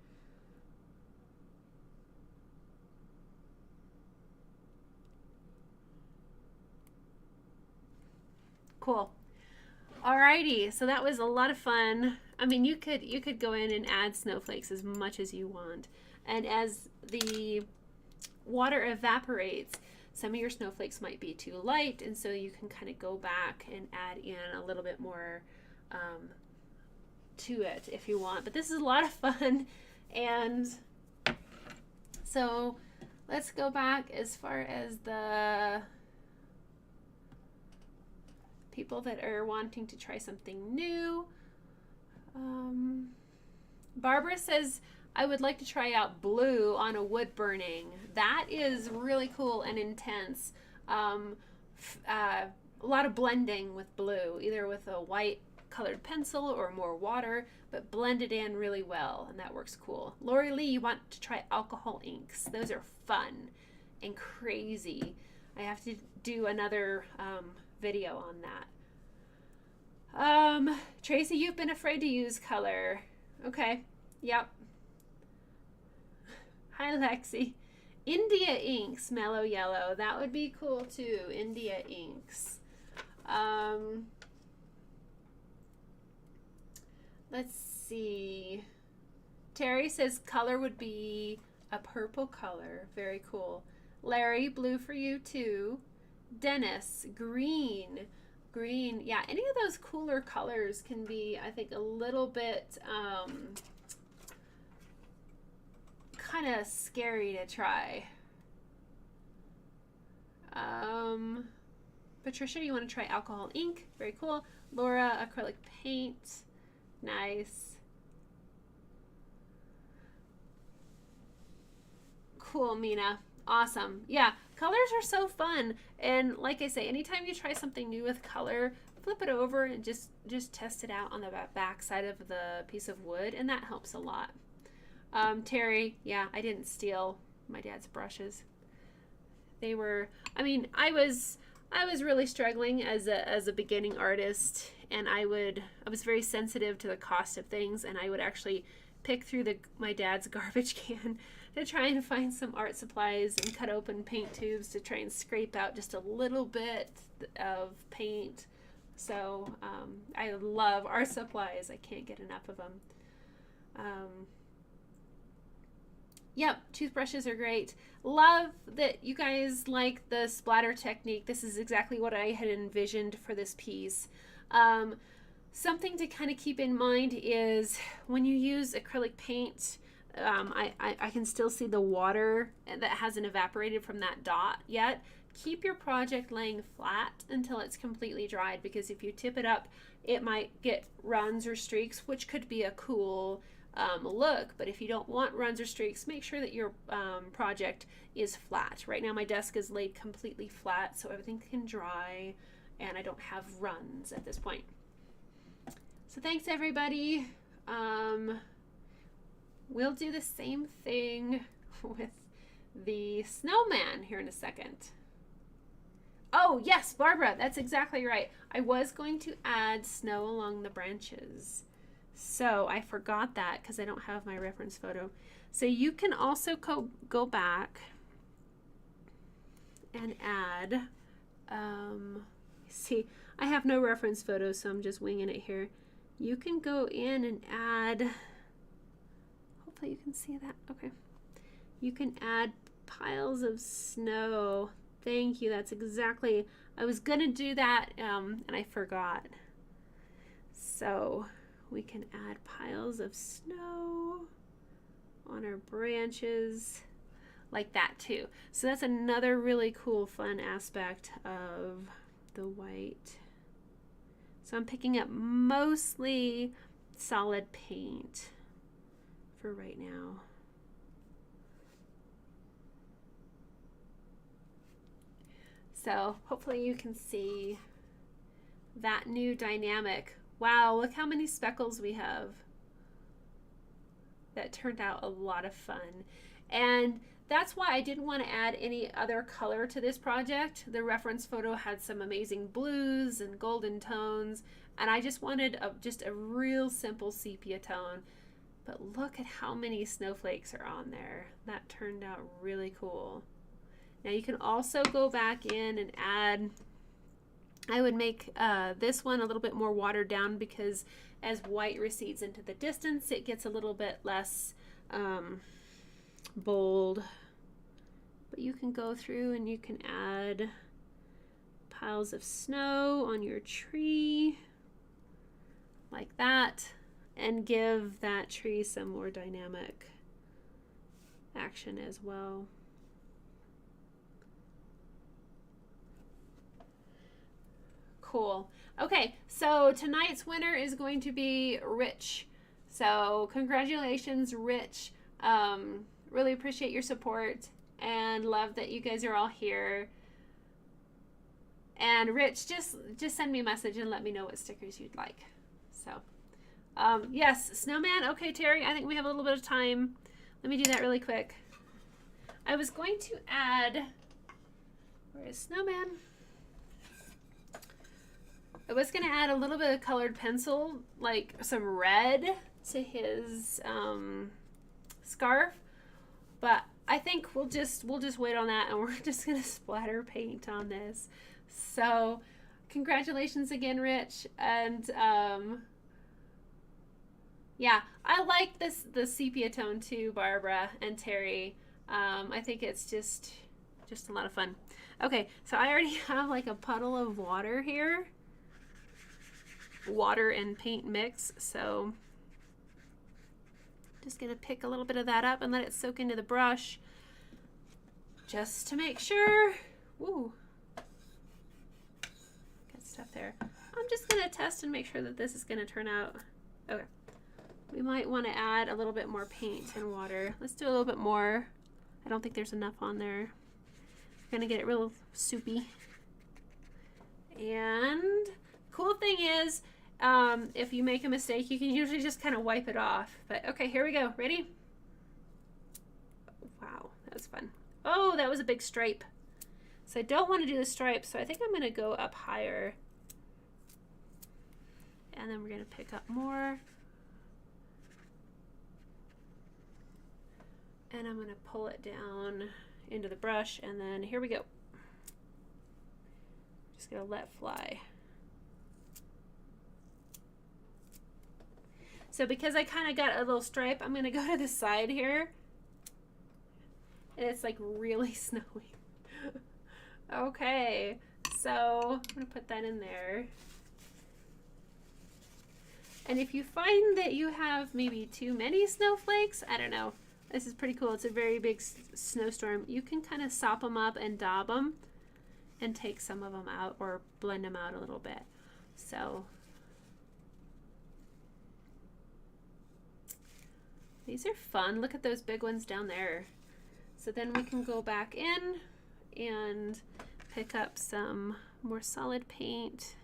Cool. Alrighty, so that was a lot of fun. I mean, you could go in and add snowflakes as much as you want. And as the water evaporates, some of your snowflakes might be too light, and so you can kind of go back and add in a little bit more to it if you want. But this is a lot of fun. And so let's go back as far as the people that are wanting to try something new. Barbara says, I would like to try out blue on a wood burning. That is really cool and intense. A lot of blending with blue, either with a white colored pencil or more water, but blend it in really well, and that works cool. Lori Lee, you want to try alcohol inks. Those are fun and crazy. I have to do another video on that. Tracy, you've been afraid to use color. Okay, yep. Hi, Lexi. India inks, mellow yellow. That would be cool too. India inks. Let's see. Terry says color would be a purple color. Very cool. Larry, blue for you too. Dennis, green. Green. Yeah, any of those cooler colors can be, I think, a little bit kind of scary to try. Patricia, you want to try alcohol ink? Very cool. Laura, acrylic paint. Nice. Cool, Mina. Awesome. Yeah, colors are so fun. And like I say, anytime you try something new with color, flip it over and just test it out on the back side of the piece of wood, and that helps a lot. Terry, yeah, I didn't steal my dad's brushes. They were, I mean, I was really struggling as a beginning artist, and I was very sensitive to the cost of things, and I would actually pick through my dad's garbage can to try and find some art supplies and cut open paint tubes to try and scrape out just a little bit of paint. So I love art supplies. I can't get enough of them. Yep, toothbrushes are great. Love that you guys like the splatter technique. This is exactly what I had envisioned for this piece. Something to kind of keep in mind is when you use acrylic paint, I can still see the water that hasn't evaporated from that dot yet. Keep your project laying flat until it's completely dried, because if you tip it up, it might get runs or streaks, which could be a cool look. But if you don't want runs or streaks, make sure that your project is flat. Right now my desk is laid completely flat so everything can dry and I don't have runs at this point. So thanks everybody. We'll do the same thing with the snowman here in a second. Oh yes, Barbara, that's exactly right. I was going to add snow along the branches. So I forgot that because I don't have my reference photo. So you can also go back and add, see, I have no reference photo, so I'm just winging it here. You can go in and add, hopefully you can see that, okay. You can add piles of snow. Thank you, that's exactly, I was gonna do that and I forgot. So we can add piles of snow on our branches like that too. So that's another really cool, fun aspect of the white. So I'm picking up mostly solid paint for right now. So hopefully you can see that new dynamic. Wow, look how many speckles we have. That turned out a lot of fun. And that's why I didn't want to add any other color to this project. The reference photo had some amazing blues and golden tones, and I just wanted just a real simple sepia tone. But look at how many snowflakes are on there. That turned out really cool. Now you can also go back in and add, I would make this one a little bit more watered down, because as white recedes into the distance, it gets a little bit less bold. But you can go through and you can add piles of snow on your tree like that, and give that tree some more dynamic action as well. Cool. Okay, so tonight's winner is going to be Rich. So congratulations, Rich. Really appreciate your support and love that you guys are all here. And Rich, just send me a message and let me know what stickers you'd like. So, yes, snowman. Okay, Terry, I think we have a little bit of time. Let me do that really quick. I was going to add, where is snowman? I was going to add a little bit of colored pencil, like some red to his scarf, but I think we'll just wait on that, and we're just going to splatter paint on this. So congratulations again, Rich. And yeah, I like the sepia tone too, Barbara and Terry. I think it's just a lot of fun. Okay, so I already have like a puddle of water here. Water and paint mix, so just gonna pick a little bit of that up and let it soak into the brush just to make sure. Ooh, good stuff there. I'm just gonna test and make sure that this is gonna turn out okay. We might want to add a little bit more paint and water. Let's do a little bit more. I don't think there's enough on there. We're gonna get it real soupy. And cool thing is, if you make a mistake, you can usually just kind of wipe it off. But okay, here we go. Ready? Wow, that was fun. Oh, that was a big stripe. So I don't want to do the stripe, so I think I'm gonna go up higher. And then we're gonna pick up more. And I'm gonna pull it down into the brush, and then here we go. Just gonna let fly. So because I kind of got a little stripe, I'm gonna go to the side here. And it's like really snowy. Okay, so I'm gonna put that in there. And if you find that you have maybe too many snowflakes, I don't know. This is pretty cool. It's a very big snowstorm. You can kind of sop them up and daub them and take some of them out or blend them out a little bit. So these are fun. Look at those big ones down there. So then we can go back in and pick up some more solid paint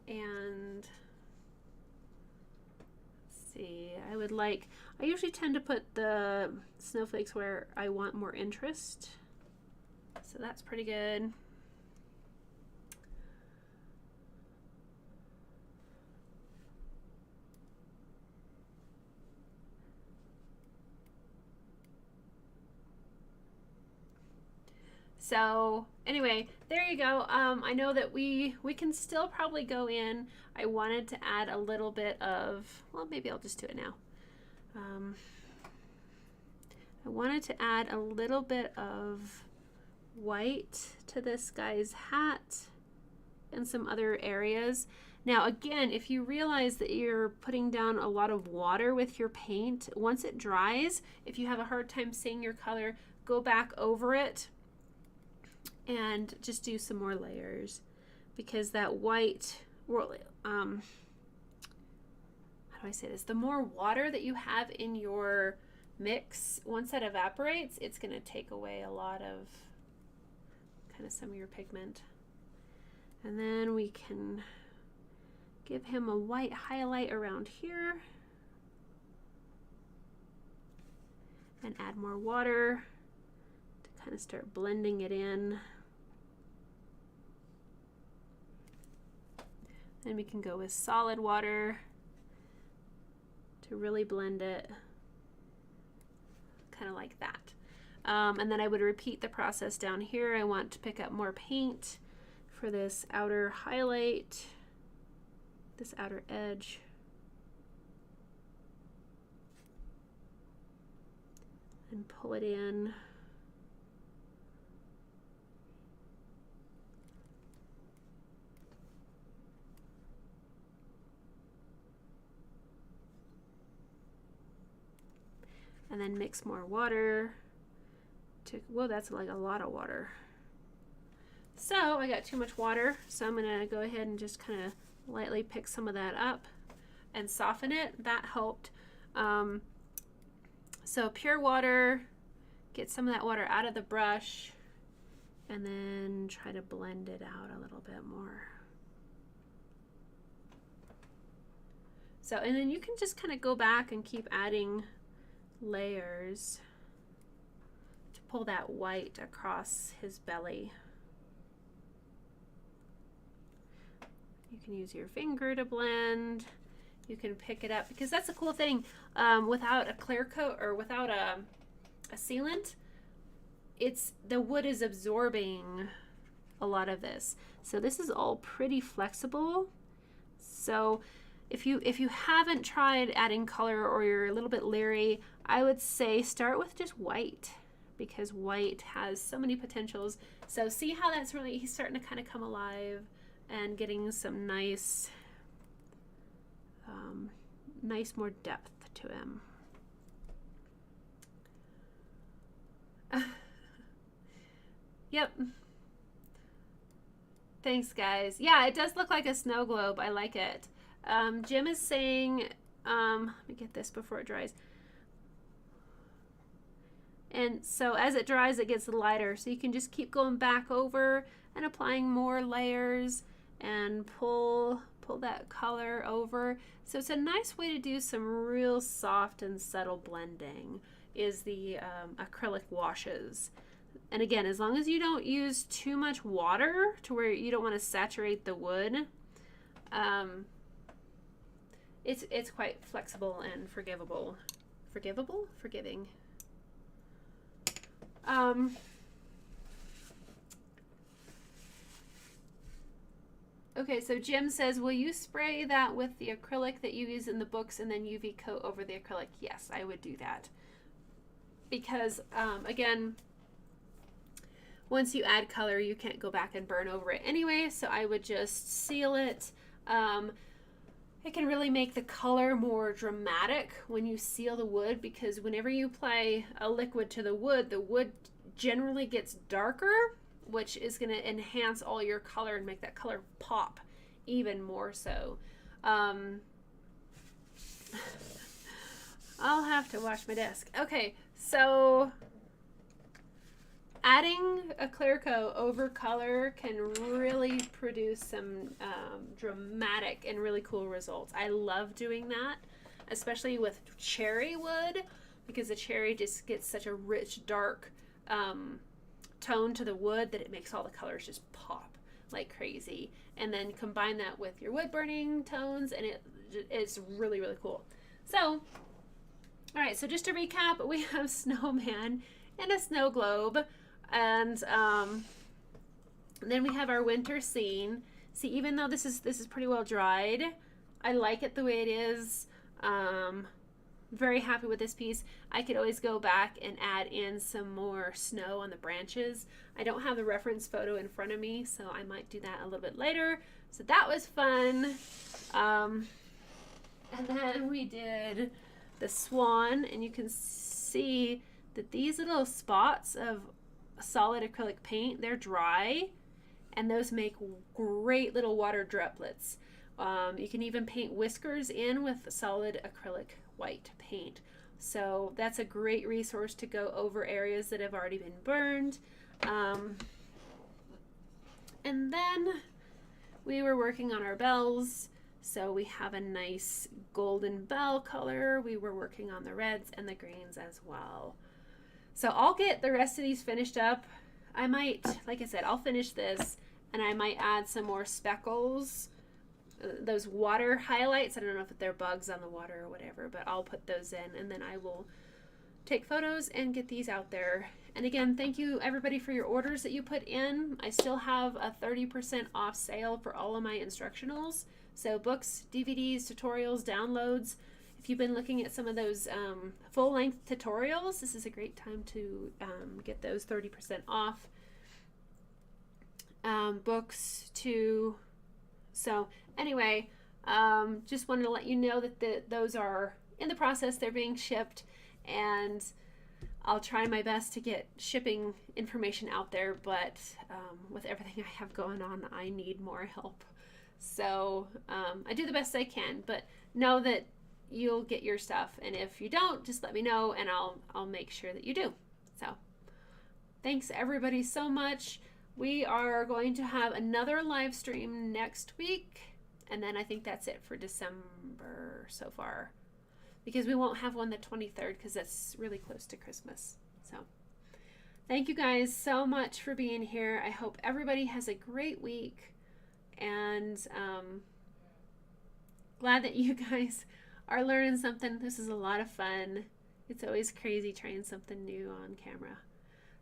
and see, I usually tend to put the snowflakes where I want more interest. So that's pretty good. So anyway, there you go. I know that we can still probably go in. I wanted to add a little bit of, well, maybe I'll just do it now. I wanted to add a little bit of white to this guy's hat and some other areas. Now again, if you realize that you're putting down a lot of water with your paint, once it dries, if you have a hard time seeing your color, go back over it and just do some more layers, because that white, how do I say this? The more water that you have in your mix, once that evaporates, it's going to take away a lot of kind of some of your pigment. And then we can give him a white highlight around here and add more water to kind of start blending it in. Then we can go with solid water to really blend it, kind of like that. And then I would repeat the process down here. I want to pick up more paint for this outer highlight, this outer edge. And pull it in. And then mix more water to, whoa, that's like a lot of water. So I got too much water, so I'm gonna go ahead and just kind of lightly pick some of that up and soften it. That helped So pure water, get some of that water out of the brush, and then try to blend it out a little bit more. So, and then you can just kind of go back and keep adding layers to pull that white across his belly. You can use your finger to blend. You can pick it up, because that's a cool thing. Without a clear coat or without a sealant, the wood is absorbing a lot of this. So this is all pretty flexible. So if you haven't tried adding color, or you're a little bit leery, I would say start with just white, because white has so many potentials. So see how that's really, he's starting to kind of come alive and getting some nice more depth to him. Yep. Thanks, guys. Yeah, it does look like a snow globe. I like it. Jim is saying, let me get this before it dries. And so as it dries, it gets lighter. So you can just keep going back over and applying more layers and pull that color over. So it's a nice way to do some real soft and subtle blending, is the acrylic washes. And again, as long as you don't use too much water to where you don't want to saturate the wood, it's quite flexible and forgivable. Forgiving. Okay, so Jim says, will you spray that with the acrylic that you use in the books and then UV coat over the acrylic? Yes, I would do that. Because, again, once you add color, you can't go back and burn over it anyway, so I would just seal it. It can really make the color more dramatic when you seal the wood, because whenever you apply a liquid to the wood generally gets darker, which is going to enhance all your color and make that color pop even more so. I'll have to wash my desk. Okay, so adding a clear coat over color can really produce some dramatic and really cool results. I love doing that, especially with cherry wood, because the cherry just gets such a rich, dark tone to the wood that it makes all the colors just pop like crazy. And then combine that with your wood burning tones, and it's really, really cool. So, all right, so just to recap, we have snowman and a snow globe, and then we have our winter scene. See, even though this is pretty well dried, I like it the way it is. Very happy with this piece. I could always go back and add in some more snow on the branches. I don't have the reference photo in front of me, so I might do that a little bit later. So that was fun. And then we did the swan, and you can see that these little spots of solid acrylic paint, they're dry, and those make great little water droplets. You can even paint whiskers in with solid acrylic white paint. So that's a great resource to go over areas that have already been burned. And then we were working on our bells. So we have a nice golden bell color. We were working on the reds and the greens as well. So I'll get the rest of these finished up. I might, like I said, I'll finish this, and I might add some more speckles. Those water highlights, I don't know if they're bugs on the water or whatever, but I'll put those in, and then I will take photos and get these out there. And again, thank you everybody for your orders that you put in. I still have a 30% off sale for all of my instructionals. So books, DVDs, tutorials, downloads. If you've been looking at some of those full-length tutorials, this is a great time to get those 30% off. Books too. So anyway, just wanted to let you know that those are in the process. They're being shipped, and I'll try my best to get shipping information out there, but with everything I have going on, I need more help. So I do the best I can, but know that you'll get your stuff. And if you don't, just let me know and I'll make sure that you do. So thanks everybody so much. We are going to have another live stream next week. And then I think that's it for December so far. Because we won't have one the 23rd because that's really close to Christmas. So thank you guys so much for being here. I hope everybody has a great week. And glad that you guys are learning something. This is a lot of fun. It's always crazy trying something new on camera.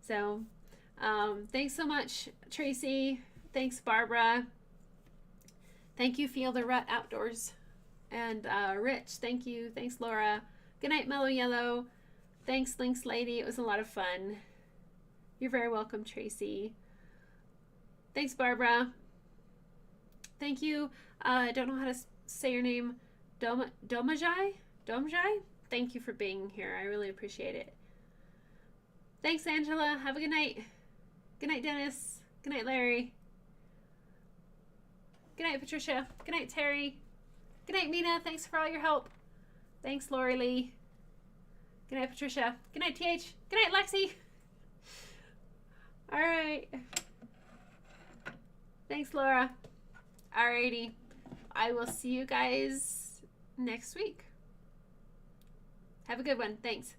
So thanks so much, Tracy. Thanks, Barbara. Thank you, Feel the Rut Outdoors. And Rich, thank you. Thanks, Laura. Good night, Mellow Yellow. Thanks, Lynx Lady. It was a lot of fun. You're very welcome, Tracy. Thanks, Barbara. Thank you. I don't know how to say your name. Domajai? Thank you for being here. I really appreciate it. Thanks, Angela. Have a good night. Good night, Dennis. Good night, Larry. Good night, Patricia. Good night, Terry. Good night, Mina. Thanks for all your help. Thanks, Lori Lee. Good night, Patricia. Good night, TH. Good night, Lexi. All right. Thanks, Laura. Alrighty. I will see you guys next week. Have a good one. Thanks.